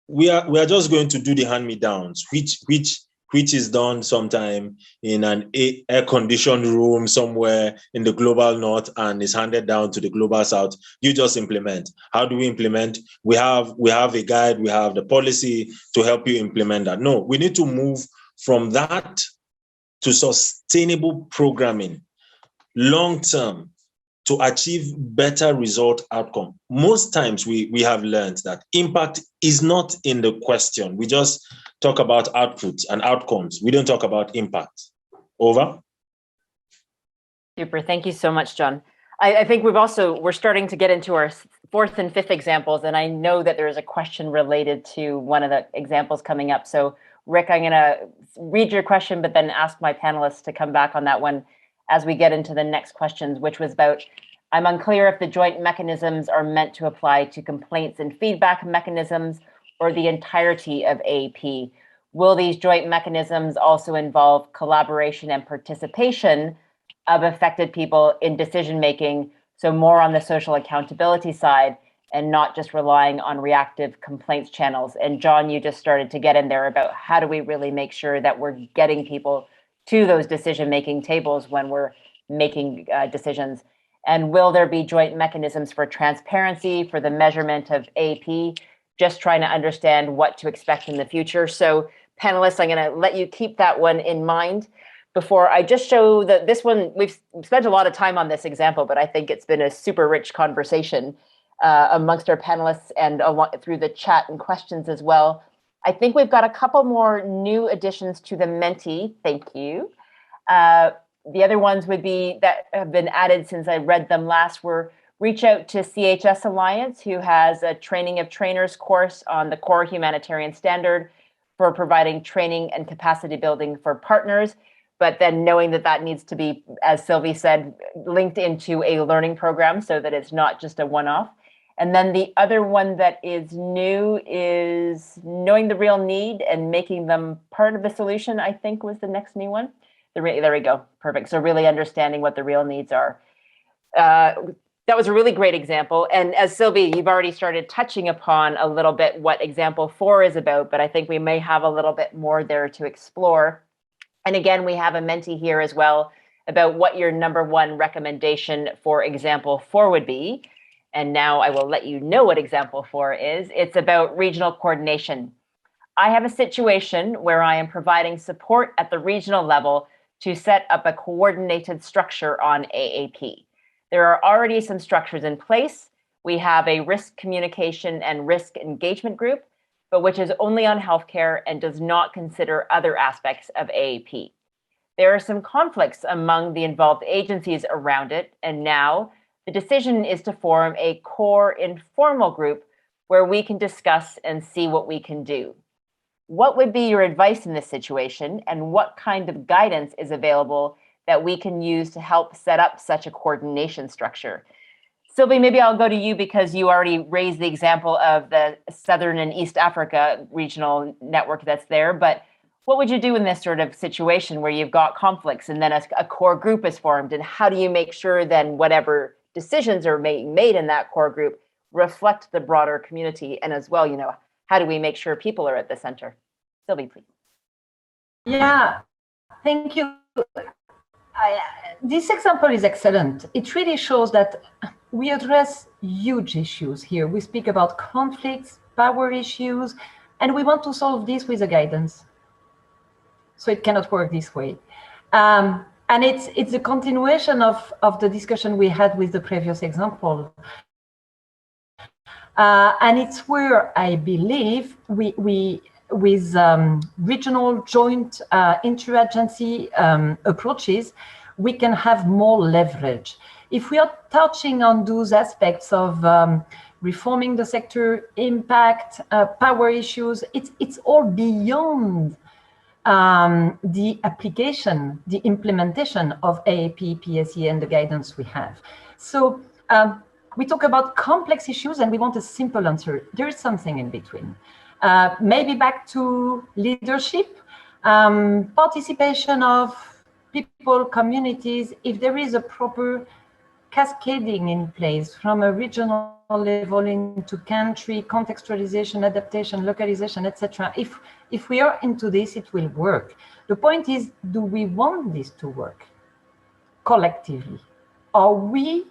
we are just going to do the hand-me-downs, which is done sometime in an air-conditioned room somewhere in the global north and is handed down to the global south. You just implement. How do we implement? We have a guide, we have the policy to help you implement that. No, we need to move from that to sustainable programming, long-term, to achieve better result outcome. Most times we have learned that impact is not in the question. We just talk about outputs and outcomes. We don't talk about impact. Over. Super, thank you so much, John. I think we're starting to get into our fourth and fifth examples, and I know that there is a question related to one of the examples coming up. So Rick, I'm gonna read your question, but then ask my panelists to come back on that one as we get into the next questions, which was about, I'm unclear if the joint mechanisms are meant to apply to complaints and feedback mechanisms or the entirety of AAP. Will these joint mechanisms also involve collaboration and participation of affected people in decision-making, so more on the social accountability side and not just relying on reactive complaints channels? And John, you just started to get in there about how do we really make sure that we're getting people to those decision-making tables when we're making decisions. And will there be joint mechanisms for transparency, for the measurement of AP? Just trying to understand what to expect in the future. So panelists, I'm gonna let you keep that one in mind. Before I just show that this one, we've spent a lot of time on this example, but I think it's been a super rich conversation amongst our panelists and through the chat and questions as well. I think we've got a couple more new additions to the Menti. Thank you. The other ones would be that have been added since I read them last were reach out to CHS Alliance, who has a training of trainers course on the core humanitarian standard for providing training and capacity building for partners. But then knowing that that needs to be, as Sylvie said, linked into a learning program so that it's not just a one-off. And then the other one that is new is knowing the real need and making them part of the solution, I think was the next new one. There we go. Perfect. So really understanding what the real needs are. That was a really great example. And as Sylvie, you've already started touching upon a little bit what example 4 is about, but I think we may have a little bit more there to explore. And again, we have a Menti here as well about what your number one recommendation for example 4 would be. And now I will let you know what example 4 is. It's about regional coordination. I have a situation where I am providing support at the regional level to set up a coordinated structure on AAP. There are already some structures in place. We have a risk communication and risk engagement group, but which is only on healthcare and does not consider other aspects of AAP. There are some conflicts among the involved agencies around it, and now the decision is to form a core informal group where we can discuss and see what we can do. What would be your advice in this situation, and what kind of guidance is available that we can use to help set up such a coordination structure? Sylvie, maybe I'll go to you because you already raised the example of the Southern and East Africa regional network that's there, but what would you do in this sort of situation where you've got conflicts and then a core group is formed, and how do you make sure then whatever decisions are being made in that core group reflect the broader community? And as well, how do we make sure people are at the center? Sylvie, please. Yeah, thank you. This example is excellent. It really shows that we address huge issues here. We speak about conflicts, power issues, and we want to solve this with a guidance. So it cannot work this way. And it's a continuation of the discussion we had with the previous example. And it's where I believe we with regional joint interagency approaches, we can have more leverage. If we are touching on those aspects of reforming the sector, impact, power issues, it's all beyond the application, the implementation of AAP, PSE, and the guidance we have. So we talk about complex issues and we want a simple answer. There is something in between. Maybe back to leadership, participation of people, communities. If there is a proper cascading in place from a regional level into country, contextualization, adaptation, localization, etc. If we are into this, it will work. The point is, do we want this to work collectively? Are we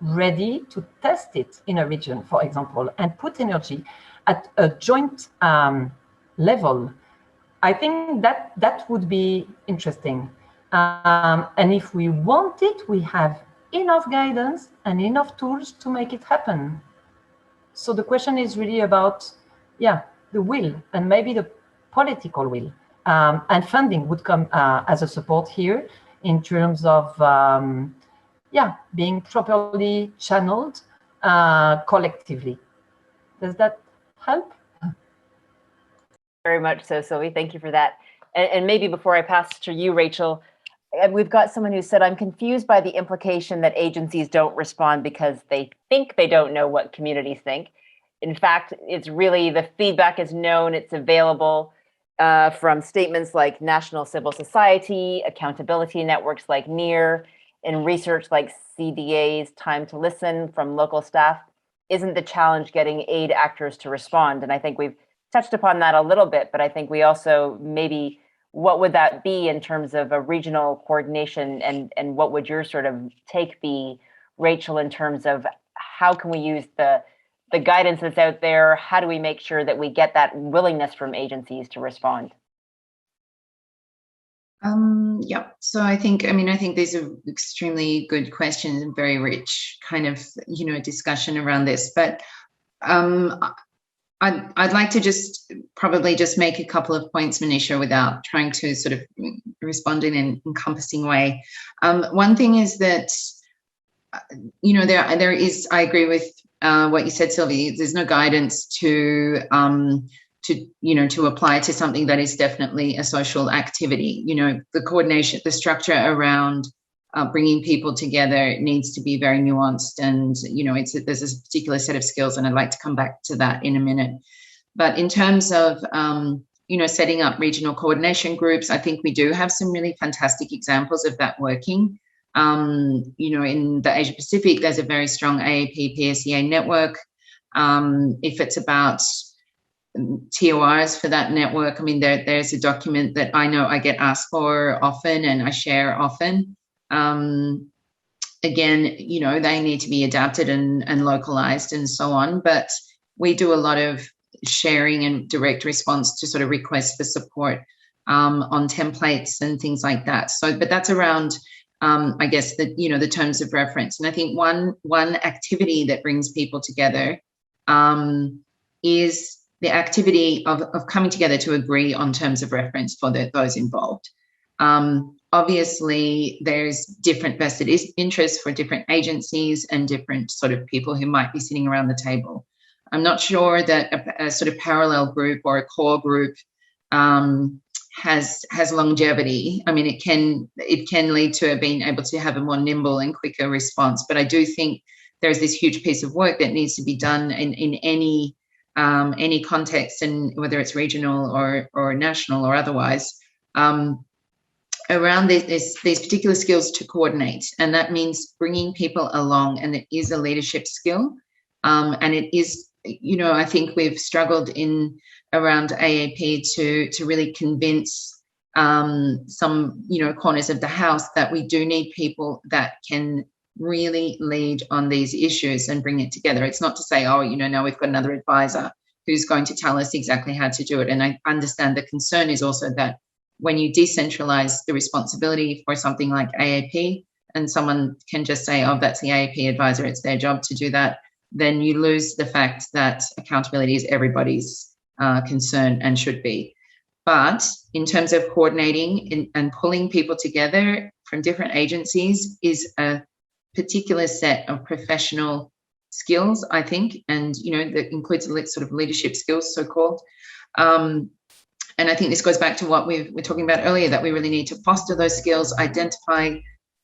ready to test it in a region, for example, and put energy at a joint level? I think that would be interesting. And if we want it, we have enough guidance and enough tools to make it happen. So the question is really about, the will and maybe the political will. And funding would come as a support here in terms of, being properly channeled collectively. Does that help? Very much so, Sylvie. Thank you for that. And maybe before I pass to you, Rachel, we've got someone who said, I'm confused by the implication that agencies don't respond because they think they don't know what communities think. In fact, it's really the feedback is known, it's available from statements like National Civil Society, accountability networks like NEAR, and research like CDA's Time to Listen from local staff. Isn't the challenge getting aid actors to respond? And I think we've touched upon that a little bit, but I think we also maybe, what would that be in terms of a regional coordination, and what would your sort of take be, Rachel, in terms of how can we use the guidance that's out there? How do we make sure that we get that willingness from agencies to respond? So I think these are extremely good questions and very rich kind of, discussion around this. But I'd like to just make a couple of points, Manisha, without trying to sort of respond in an encompassing way. One thing is that, there is, I agree with what you said, Sylvie. There's no guidance to apply to something that is definitely a social activity. The coordination, the structure around bringing people together needs to be very nuanced, and there's a particular set of skills, and I'd like to come back to that in a minute. But in terms of setting up regional coordination groups, I think we do have some really fantastic examples of that working. In the Asia Pacific, there's a very strong AAP PSEA network. If it's about TORs for that network, there's a document that I know I get asked for often and I share often. Again, they need to be adapted and localized and so on, but we do a lot of sharing and direct response to sort of requests for support on templates and things like that. So, but that's around, I guess, the terms of reference. And I think one activity that brings people together is the activity of coming together to agree on terms of reference for those involved. Obviously, there's different vested interests for different agencies and different sort of people who might be sitting around the table. I'm not sure that a sort of parallel group or a core group has longevity. it can lead to being able to have a more nimble and quicker response. But I do think there's this huge piece of work that needs to be done in any context, and whether it's regional or national or otherwise, around these particular skills to coordinate. And that means bringing people along, and it is a leadership skill. And it is, I think we've struggled in around AAP to really convince some, corners of the house that we do need people that can really lead on these issues and bring it together. It's not to say, now we've got another advisor who's going to tell us exactly how to do it. And I understand the concern is also that when you decentralize the responsibility for something like AAP, and someone can just say, that's the AAP advisor, it's their job to do that, then you lose the fact that accountability is everybody's concern and should be. But in terms of coordinating and pulling people together from different agencies is a particular set of professional skills, I think, and, that includes sort of leadership skills, so-called. And I think this goes back to what we were talking about earlier, that we really need to foster those skills, identify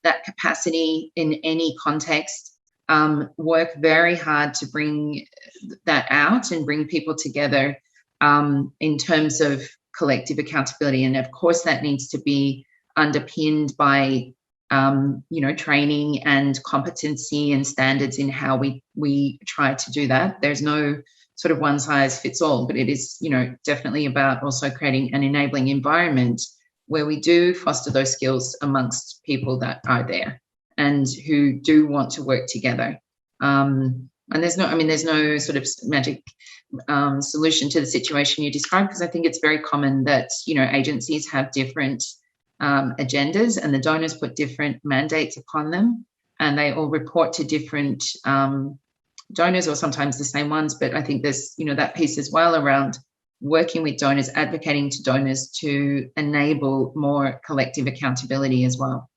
that capacity in any context, work very hard to bring that out and bring people together in terms of collective accountability. And of course, that needs to be underpinned by, training and competency and standards in how we try to do that. There's no sort of one size fits all, but it is, definitely about also creating an enabling environment where we do foster those skills amongst people that are there and who do want to work together. And there's no sort of magic solution to the situation you described, because I think it's very common that, agencies have different agendas and the donors put different mandates upon them, and they all report to different donors, or sometimes the same ones. But I think there's, that piece as well around working with donors, advocating to donors to enable more collective accountability as well.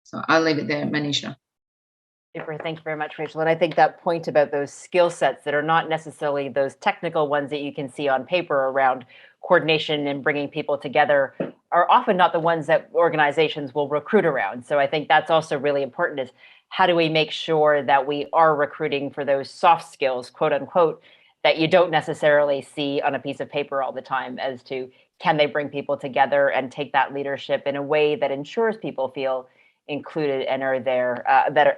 So I'll leave it there, Manisha. Super, thank you very much, Rachel. And I think that point about those skill sets that are not necessarily those technical ones that you can see on paper around coordination and bringing people together are often not the ones that organizations will recruit around. So I think that's also really important, is how do we make sure that we are recruiting for those soft skills, quote unquote, that you don't necessarily see on a piece of paper all the time, as to can they bring people together and take that leadership in a way that ensures people feel included and are there,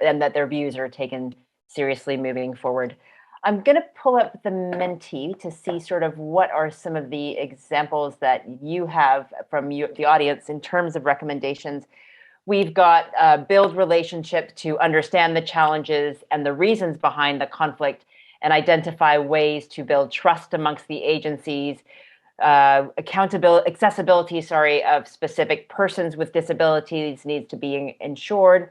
and that their views are taken seriously moving forward. I'm going to pull up the Menti to see sort of what are some of the examples that you have from the audience in terms of recommendations. We've got build relationship to understand the challenges and the reasons behind the conflict and identify ways to build trust amongst the agencies. Accessibility of specific persons with disabilities needs to be ensured.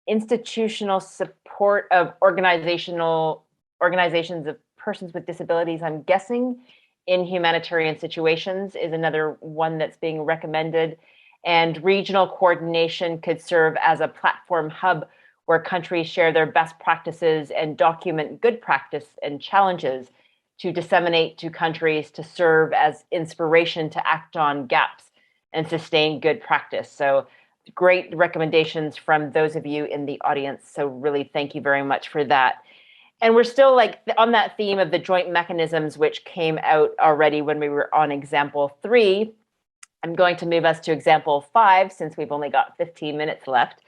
Institutional support of organizations of persons with disabilities, I'm guessing, in humanitarian situations is another one that's being recommended. And regional coordination could serve as a platform hub where countries share their best practices and document good practice and challenges to disseminate to countries to serve as inspiration to act on gaps and sustain good practice. So great recommendations from those of you in the audience. So really thank you very much for that. And we're still on that theme of the joint mechanisms, which came out already when we were on example 3. I'm going to move us to example 5 since we've only got 15 minutes left.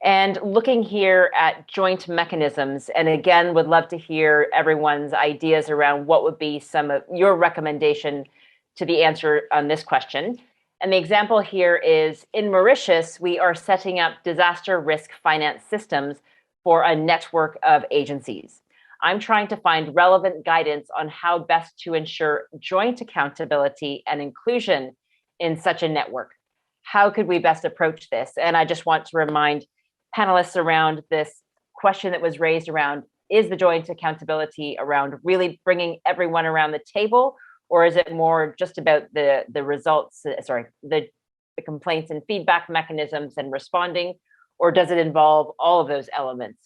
And looking here at joint mechanisms, and again, would love to hear everyone's ideas around what would be some of your recommendation to the answer on this question. And the example here is, in Mauritius, we are setting up disaster risk finance systems for a network of agencies. I'm trying to find relevant guidance on how best to ensure joint accountability and inclusion in such a network. How could we best approach this? And I just want to remind panelists around this question that was raised around, is the joint accountability around really bringing everyone around the table, or is it more just about the results, the complaints and feedback mechanisms and responding, or does it involve all of those elements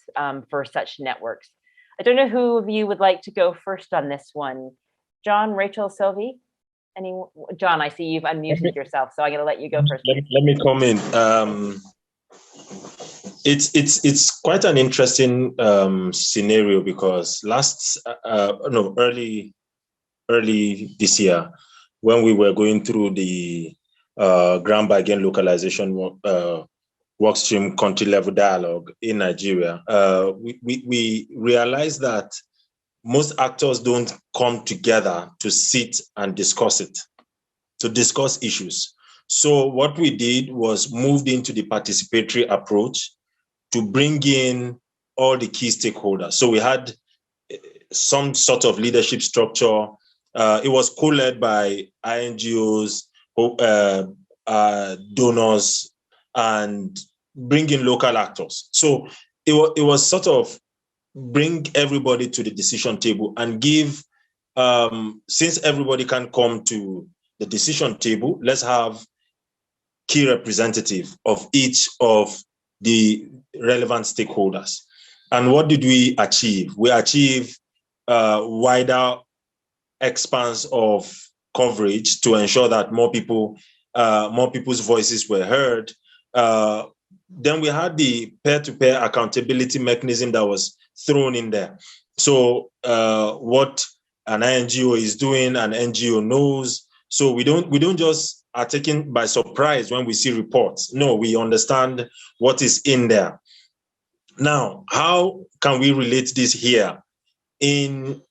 for such networks? I don't know who of you would like to go first on this one. John, Rachel, Sylvie? John, I see you've unmuted yourself, so I'm going to let you go first. Let me come in. It's quite an interesting scenario, because early this year, when we were going through the ground bargain localization workstream country level dialogue in Nigeria, we realized that most actors don't come together to sit and discuss it, to discuss issues. So what we did was moved into the participatory approach to bring in all the key stakeholders. So we had some sort of leadership structure. It was co-led by INGOs, donors, and bring in local actors. So it was sort of bring everybody to the decision table and give, since everybody can come to the decision table, let's have key representative of each of the relevant stakeholders. And what did we achieve? We achieved wider expanse of coverage to ensure that more people's voices were heard. Then we had the peer-to-peer accountability mechanism that was thrown in there. So what an NGO is doing, an NGO knows. So we don't just are taken by surprise when we see reports. No, we understand what is in there. Now, how can we relate this here? In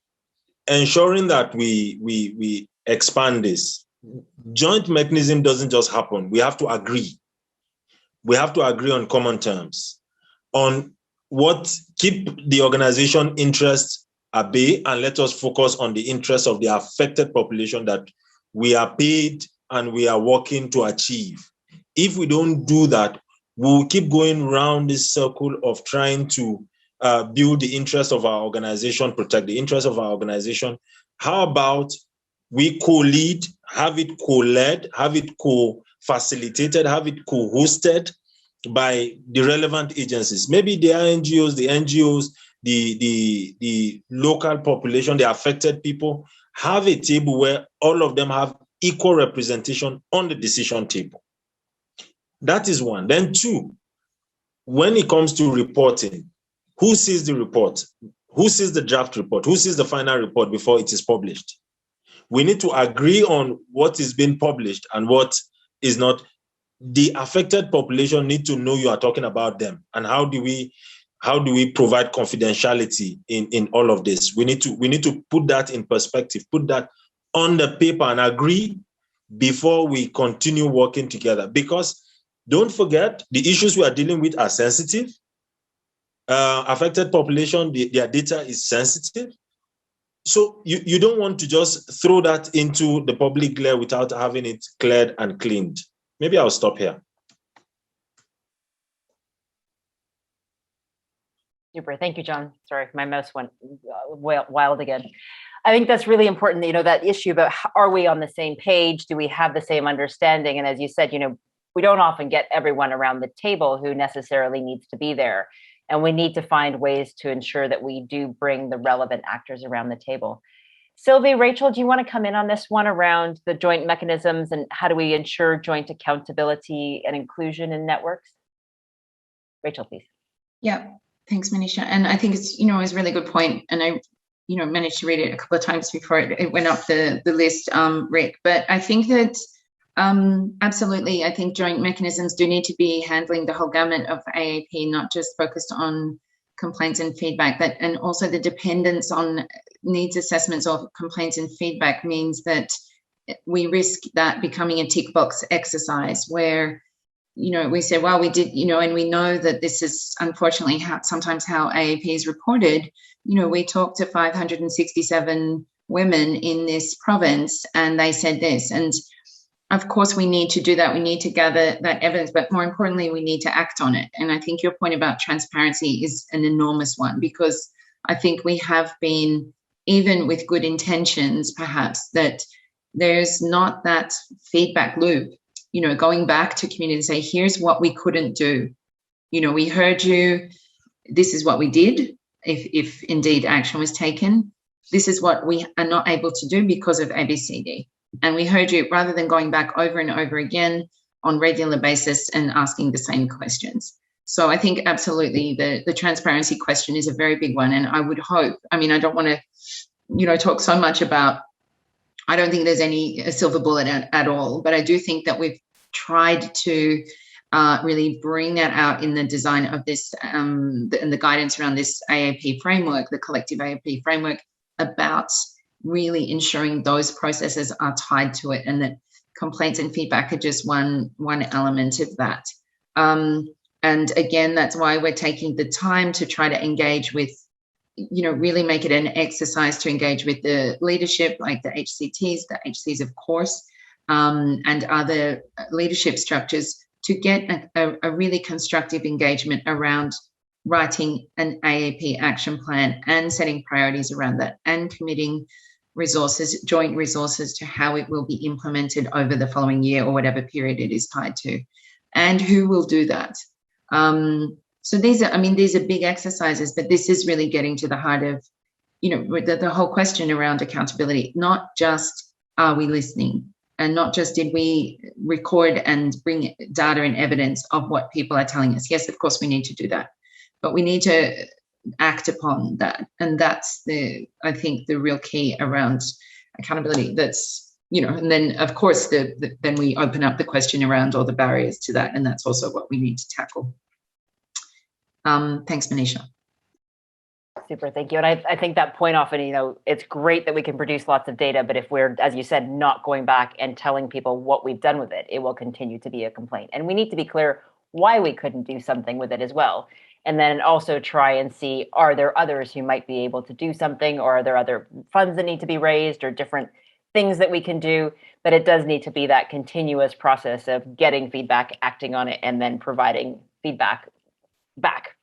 ensuring that we expand this, joint mechanism doesn't just happen. We have to agree. We have to agree on common terms, on what keep the organization interests at bay, and let us focus on the interests of the affected population that we are paid and we are working to achieve. If we don't do that, we'll keep going around this circle of trying to build the interests of our organization, protect the interests of our organization. How about we co-lead, have it co-led, have it co-facilitated, have it co-hosted by the relevant agencies? Maybe the NGOs, the local population, the affected people, have a table where all of them have equal representation on the decision table. That is one. Then two, when it comes to reporting, who sees the report? Who sees the draft report? Who sees the final report before it is published? We need to agree on what is being published and what is not. The affected population need to know you are talking about them. And how do we provide confidentiality in all of this? We need to put that in perspective, put that on the paper and agree before we continue working together. Because don't forget, the issues we are dealing with are sensitive. Affected population, their data is sensitive. So you don't want to just throw that into the public glare without having it cleared and cleaned. Maybe I'll stop here. Super. Thank you, John. Sorry, my mouse went wild again. I think that's really important, that issue about are we on the same page? Do we have the same understanding? And as you said, we don't often get everyone around the table who necessarily needs to be there. And we need to find ways to ensure that we do bring the relevant actors around the table. Sylvie, Rachel, do you want to come in on this one around the joint mechanisms and how do we ensure joint accountability and inclusion in networks? Rachel, please. Yeah, thanks, Manisha. And I think it's, it's a really good point. And I, managed to read it a couple of times before it went up the list, Rick. But I think that absolutely, I think joint mechanisms do need to be handling the whole gamut of AAP, not just focused on complaints and feedback, and also the dependence on needs assessments or complaints and feedback means that we risk that becoming a tick box exercise where, we say, well, we did, and we know that this is unfortunately sometimes how AAP is reported. We talked to 567 women in this province and they said this. And of course, we need to do that. We need to gather that evidence, but more importantly, we need to act on it. And I think your point about transparency is an enormous one, because I think we have been, even with good intentions, perhaps, that there's not that feedback loop, going back to community and say, here's what we couldn't do. We heard you. This is what we did. If indeed action was taken, this is what we are not able to do because of ABCD. And we heard you, rather than going back over and over again on regular basis and asking the same questions. So I think absolutely the transparency question is a very big one. And I would hope, I don't want to, talk so much about, I don't think there's a silver bullet at all, but I do think that we've tried to really bring that out in the design of this and the guidance around this AAP framework, the collective AAP framework, about really ensuring those processes are tied to it, and that complaints and feedback are just one element of that. And again, that's why we're taking the time to try to engage with, really make it an exercise to engage with the leadership, like the HCs of course, and other leadership structures, to get a really constructive engagement around writing an AAP action plan and setting priorities around that, and committing resources, joint resources, to how it will be implemented over the following year or whatever period it is tied to, and who will do that. So these are big exercises, but this is really getting to the heart of, the whole question around accountability. Not just are we listening, and not just did we record and bring data and evidence of what people are telling us. Yes, of course we need to do that, but we need to act upon that. And that's I think the real key around accountability. That's, and then of course then we open up the question around all the barriers to that. And that's also what we need to tackle. Thanks, Manisha. Super, thank you. And I think that point often, it's great that we can produce lots of data, but if we're, as you said, not going back and telling people what we've done with it, it will continue to be a complaint. And we need to be clear why we couldn't do something with it as well. And then also try and see, are there others who might be able to do something, or are there other funds that need to be raised, or different things that we can do? But it does need to be that continuous process of getting feedback, acting on it, and then providing feedback back.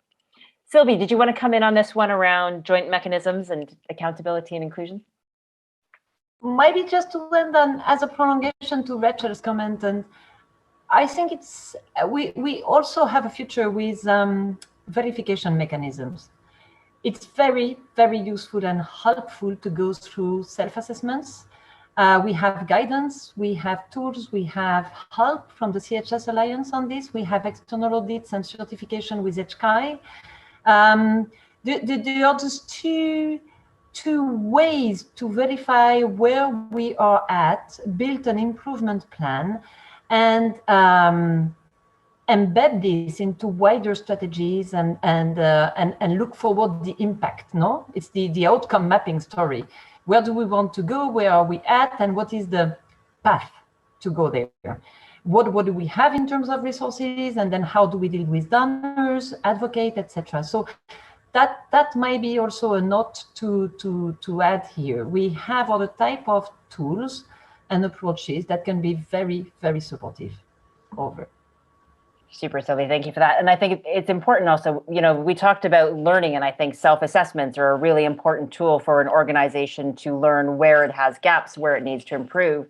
Sylvie, did you want to come in on this one around joint mechanisms and accountability and inclusion? Maybe just to end on as a prolongation to Rachel's comment, and I think it's we also have a future with verification mechanisms. It's very, very useful and helpful to go through self-assessments. We have guidance, we have tools, we have help from the CHS Alliance on this. We have external audits and certification with HCI. The others two ways to verify where we are at, build an improvement plan, and embed this into wider strategies and look forward the impact. No, it's the outcome mapping story. Where do we want to go? Where are we at? And what is the path to go there? What do we have in terms of resources? And then how do we deal with donors, advocate, etc. So that might be also a note to add here. We have other type of tools and approaches that can be very, very supportive. Over. Super, Sylvie, thank you for that. And I think it's important also, we talked about learning, and I think self-assessments are a really important tool for an organization to learn where it has gaps, where it needs to improve.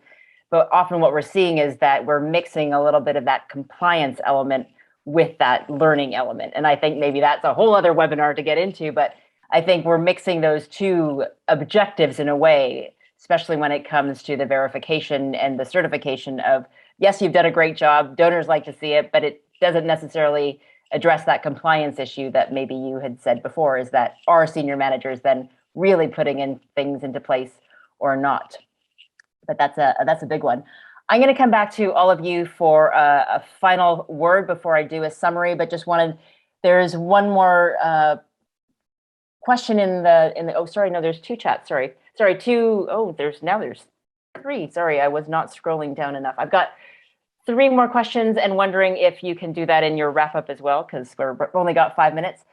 But often what we're seeing is that we're mixing a little bit of that compliance element with that learning element. And I think maybe that's a whole other webinar to get into, but I think we're mixing those two objectives in a way, especially when it comes to the verification and the certification of, yes, you've done a great job, donors like to see it, but it doesn't necessarily address that compliance issue that maybe you had said before, is that are senior managers then really putting in things into place or not? But that's a big one. I'm going to come back to all of you for a final word before I do a summary, but just there's one more question in the, oh, sorry, no, there's two chats, sorry, two, oh, there's three, sorry, I was not scrolling down enough. I've got 3 more questions, and wondering if you can do that in your wrap up as well, because we've only got 5 minutes.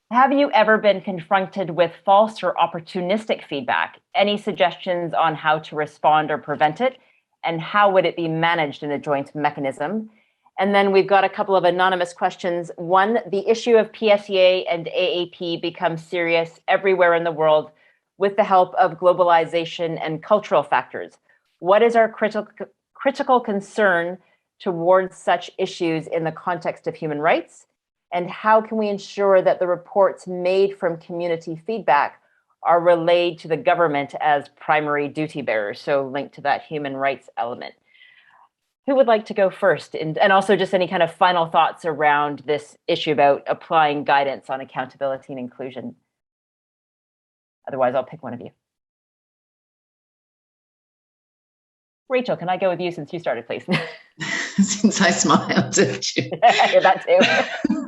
Have you ever been confronted with false or opportunistic feedback? Any suggestions on how to respond or prevent it? And how would it be managed in a joint mechanism? And then we've got a couple of anonymous questions. One, the issue of PSEA and AAP becomes serious everywhere in the world with the help of globalization and cultural factors. What is our critical concern towards such issues in the context of human rights? And how can we ensure that the reports made from community feedback are relayed to the government as primary duty bearers? So linked to that human rights element. Who would like to go first? And also just any kind of final thoughts around this issue about applying guidance on accountability and inclusion. Otherwise, I'll pick one of you. Rachel, can I go with you since you started, please? Since I smiled at you. That too.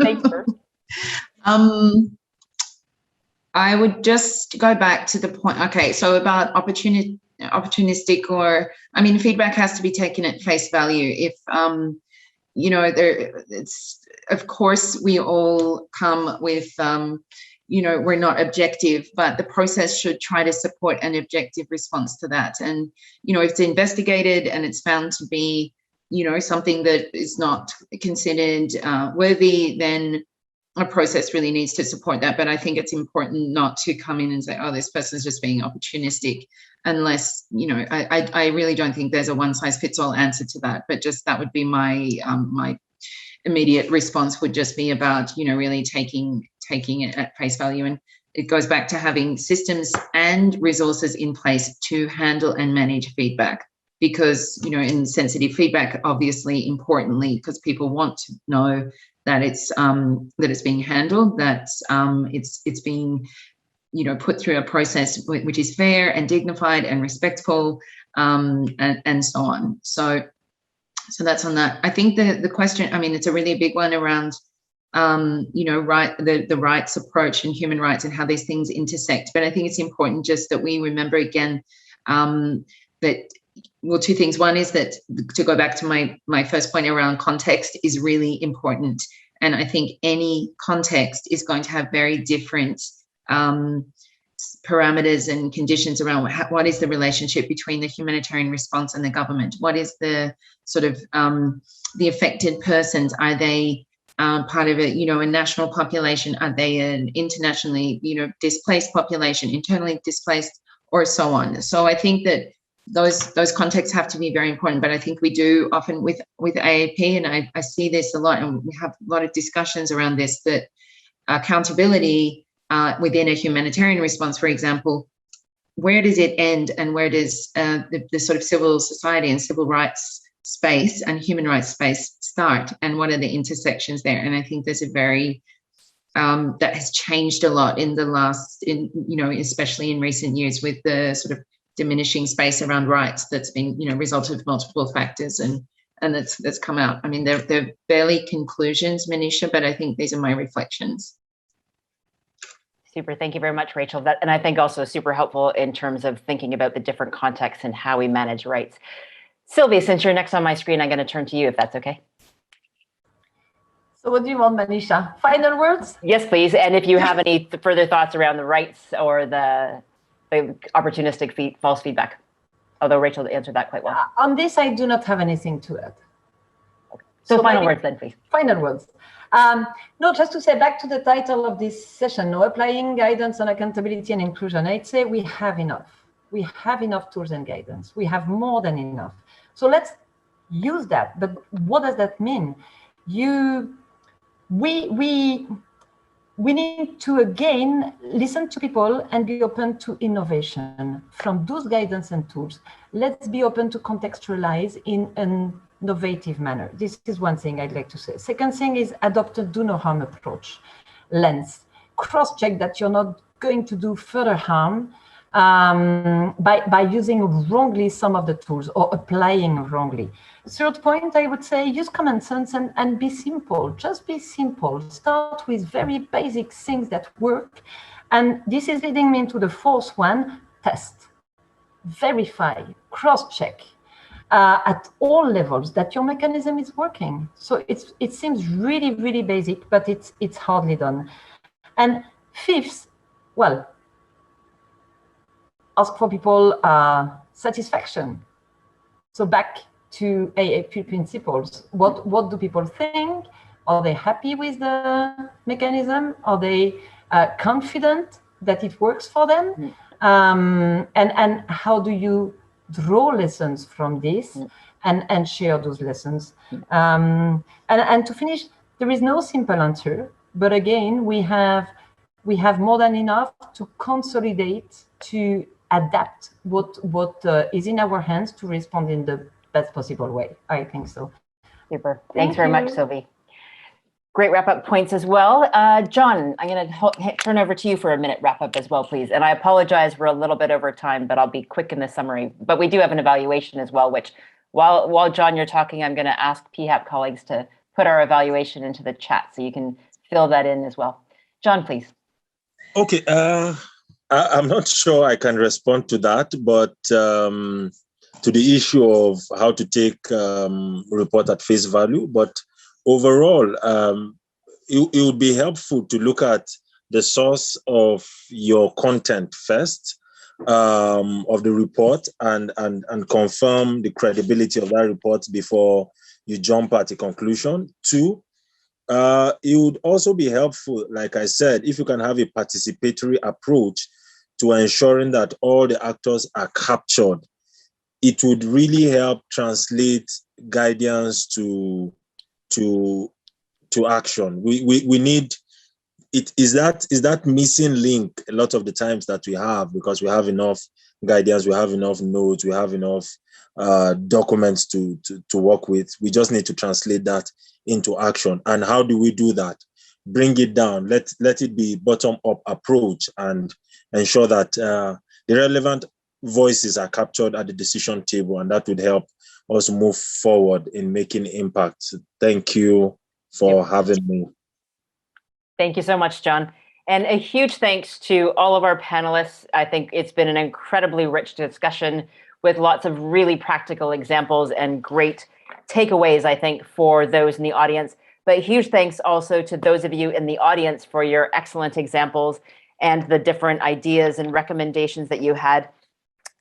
Thanks, first. I would just go back to the point. Okay, so about opportunistic, or I mean, feedback has to be taken at face value. If it's, of course, we all come with we're not objective, but the process should try to support an objective response to that. And if it's investigated and it's found to be something that is not considered worthy, then a process really needs to support that. But I think it's important not to come in and say, oh, this person's just being opportunistic, unless, I really don't think there's a one size fits all answer to that. But just that would be my my immediate response would just be about, really taking it at face value. And it goes back to having systems and resources in place to handle and manage feedback. Because, in sensitive feedback, obviously, importantly, because people want to know that it's being handled, that it's being put through a process which is fair and dignified and respectful, and so on. So that's on that. I think the question, I mean, it's a really big one around the rights approach and human rights and how these things intersect. But I think it's important just that we remember again that. Well, two things. One is that, to go back to my first point around context, is really important. And I think any context is going to have very different parameters and conditions around what is the relationship between the humanitarian response and the government. What is the sort of the affected persons? Are they part of a national population? Are they an internationally displaced population, internally displaced, or so on? So I think that those contexts have to be very important. But I think we do often with AAP, and I see this a lot, and we have a lot of discussions around this, that accountability within a humanitarian response, for example, where does it end and where does the sort of civil society and civil rights space and human rights space start, and what are the intersections there? And I think there's a very that has changed a lot in the last, especially in recent years, with the sort of diminishing space around rights that's been, result of multiple factors, and that's come out. I mean, they're barely conclusions, Manisha, but I think these are my reflections. Super. Thank you very much, Rachel. And I think also super helpful in terms of thinking about the different contexts and how we manage rights. Sylvie, since you're next on my screen, I'm going to turn to you, if that's okay. So what do you want, Manisha? Final words? Yes, please. And if you have any further thoughts around the rights or the opportunistic false feedback, although Rachel answered that quite well. On this, I do not have anything to add. Okay. So final words then, please. Final words. No, just to say, back to the title of this session, applying guidance on accountability and inclusion, I'd say we have enough. We have enough tools and guidance. We have more than enough. So let's use that. But what does that mean? We need to, again, listen to people and be open to innovation. From those guidance and tools, let's be open to contextualize in an innovative manner. This is one thing I'd like to say. Second thing is adopt a do no harm approach. Lens. Cross-check that you're not going to do further harm by using wrongly some of the tools or applying wrongly. Third point, I would say, use common sense and be simple. Just be simple. Start with very basic things that work. And this is leading me into the fourth one: test, verify, cross-check at all levels that your mechanism is working. So it seems really, really basic, but it's hardly done. And fifth, well, ask for people satisfaction. So back to AAP principles. What do people think? Are they happy with the mechanism? Are they confident that it works for them? And how do you draw lessons from this and share those lessons? And to finish, there is no simple answer, but again, we have more than enough to consolidate, to adapt what is in our hands to respond in the best possible way. I think so. Super. Thanks very much, Sylvie. Great wrap-up points as well. John, I'm going to turn over to you for a minute wrap-up as well, please. And I apologize, we're a little bit over time, but I'll be quick in the summary. But we do have an evaluation as well, which while John, you're talking, I'm going to ask PHAP colleagues to put our evaluation into the chat so you can fill that in as well. John, please. Okay, I'm not sure I can respond to that, but to the issue of how to take report at face value. But overall, it would be helpful to look at the source of your content first, of the report, and confirm the credibility of that report before you jump at a conclusion. Two, it would also be helpful, like I said, if you can have a participatory approach to ensuring that all the actors are captured. It would really help translate guidance to action. We need it. Is that missing link a lot of the times that we have, because we have enough guidance, we have enough notes, we have enough documents to work with. We just need to translate that into action. And how do we do that? Bring it down. Let it be bottom-up approach, and ensure that the relevant voices are captured at the decision table, and that would help us move forward in making impact. Thank you for having me. Thank you so much, John. And a huge thanks to all of our panelists. I think it's been an incredibly rich discussion with lots of really practical examples and great takeaways, I think, for those in the audience. But huge thanks also to those of you in the audience for your excellent examples and the different ideas and recommendations that you had.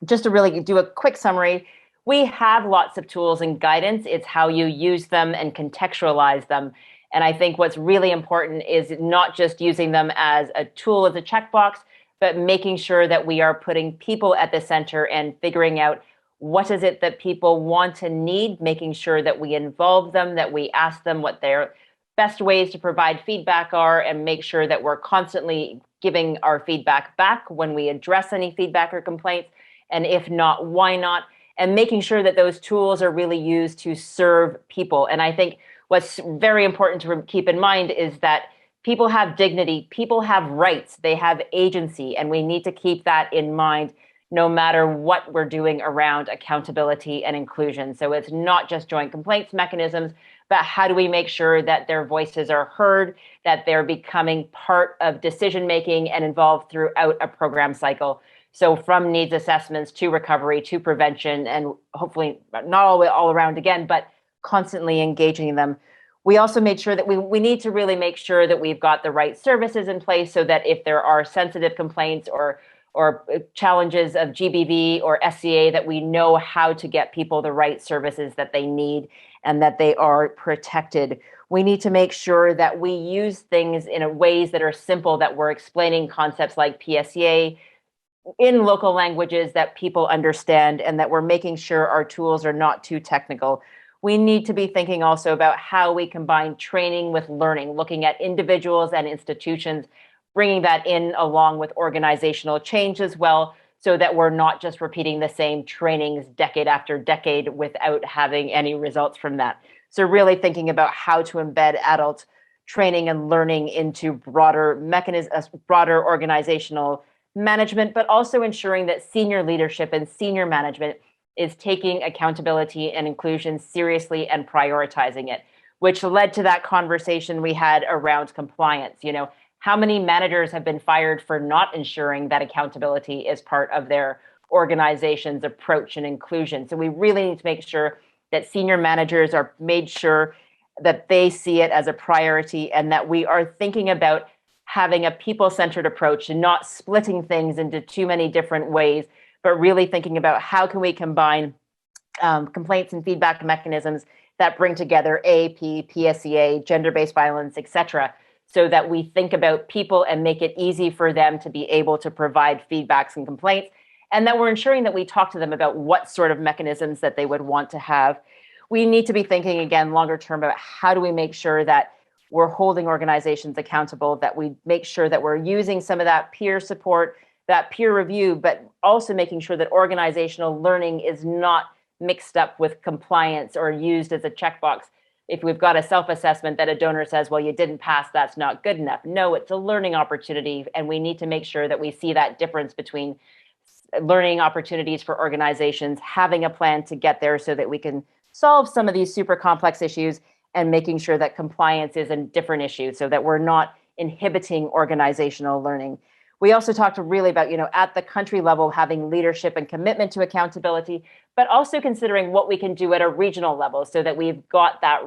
Just to really do a quick summary, we have lots of tools and guidance. It's how you use them and contextualize them. And I think what's really important is not just using them as a tool, as a checkbox, but making sure that we are putting people at the center and figuring out what is it that people want and need, making sure that we involve them, that we ask them what their best ways to provide feedback are, and make sure that we're constantly giving our feedback back when we address any feedback or complaints. And if not, why not? And making sure that those tools are really used to serve people. And I think what's very important to keep in mind is that people have dignity, people have rights, they have agency, and we need to keep that in mind no matter what we're doing around accountability and inclusion. So it's not just joint complaints mechanisms, but how do we make sure that their voices are heard, that they're becoming part of decision-making and involved throughout a program cycle. So from needs assessments to recovery to prevention, and hopefully not all around again, but constantly engaging them. We also made sure that we need to really make sure that we've got the right services in place, so that if there are sensitive complaints or challenges of GBV or SCA, that we know how to get people the right services that they need and that they are protected. We need to make sure that we use things in ways that are simple, that we're explaining concepts like PSEA in local languages that people understand, and that we're making sure our tools are not too technical. We need to be thinking also about how we combine training with learning, looking at individuals and institutions, bringing that in along with organizational change as well, so that we're not just repeating the same trainings decade after decade without having any results from that. So really thinking about how to embed adult training and learning into broader mechanisms, broader organizational management, but also ensuring that senior leadership and senior management is taking accountability and inclusion seriously and prioritizing it, which led to that conversation we had around compliance. You know, how many managers have been fired for not ensuring that accountability is part of their organization's approach and inclusion? So we really need to make sure that senior managers are made sure that they see it as a priority, and that we are thinking about having a people-centered approach and not splitting things into too many different ways, but really thinking about how can we combine complaints and feedback mechanisms that bring together AAP, PSEA, gender-based violence, et cetera, so that we think about people and make it easy for them to be able to provide feedbacks and complaints, and that we're ensuring that we talk to them about what sort of mechanisms that they would want to have. We need to be thinking again longer term about how do we make sure that we're holding organizations accountable, that we make sure that we're using some of that peer support, that peer review, but also making sure that organizational learning is not mixed up with compliance or used as a checkbox. If we've got a self-assessment that a donor says, well, you didn't pass, that's not good enough. No, it's a learning opportunity, and we need to make sure that we see that difference between learning opportunities for organizations, having a plan to get there so that we can solve some of these super complex issues, and making sure that compliance is a different issue so that we're not inhibiting organizational learning. We also talked really about, at the country level, having leadership and commitment to accountability, but also considering what we can do at a regional level so that we've got that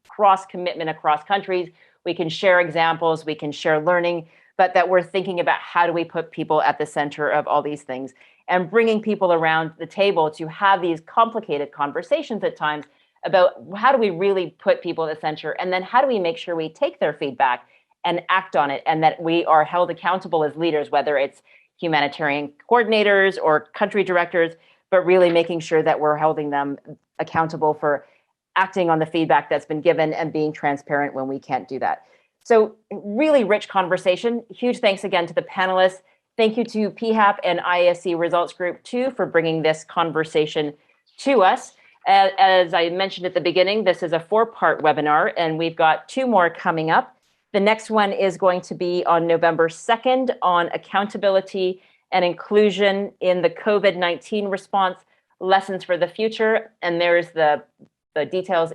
cross commitment across countries. We can share examples, we can share learning, but that we're thinking about how do we put people at the center of all these things and bringing people around the table to have these complicated conversations at times about how do we really put people at the center, and then how do we make sure we take their feedback and act on it, and that we are held accountable as leaders, whether it's humanitarian coordinators or country directors, but really making sure that we're holding them accountable for acting on the feedback that's been given and being transparent when we can't do that. So really rich conversation. Huge thanks again to the panelists. Thank you to PHAP and IASC Results Group too for bringing this conversation to us. As I mentioned at the beginning, this is a 4-part webinar, and we've got 2 more coming up. The next one is going to be on November 2nd on accountability and inclusion in the COVID-19 response, lessons for the future. And there's the details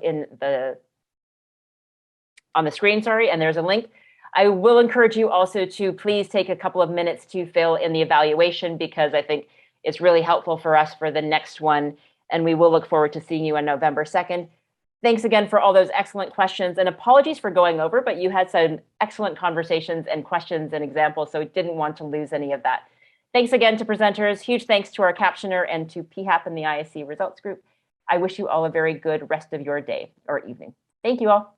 on the screen, and there's a link. I will encourage you also to please take a couple of minutes to fill in the evaluation, because I think it's really helpful for us for the next one. And we will look forward to seeing you on November 2nd. Thanks again for all those excellent questions, and apologies for going over, but you had some excellent conversations and questions and examples, so didn't want to lose any of that. Thanks again to presenters. Huge thanks to our captioner and to PHAP and the IASC Results Group. I wish you all a very good rest of your day or evening. Thank you all.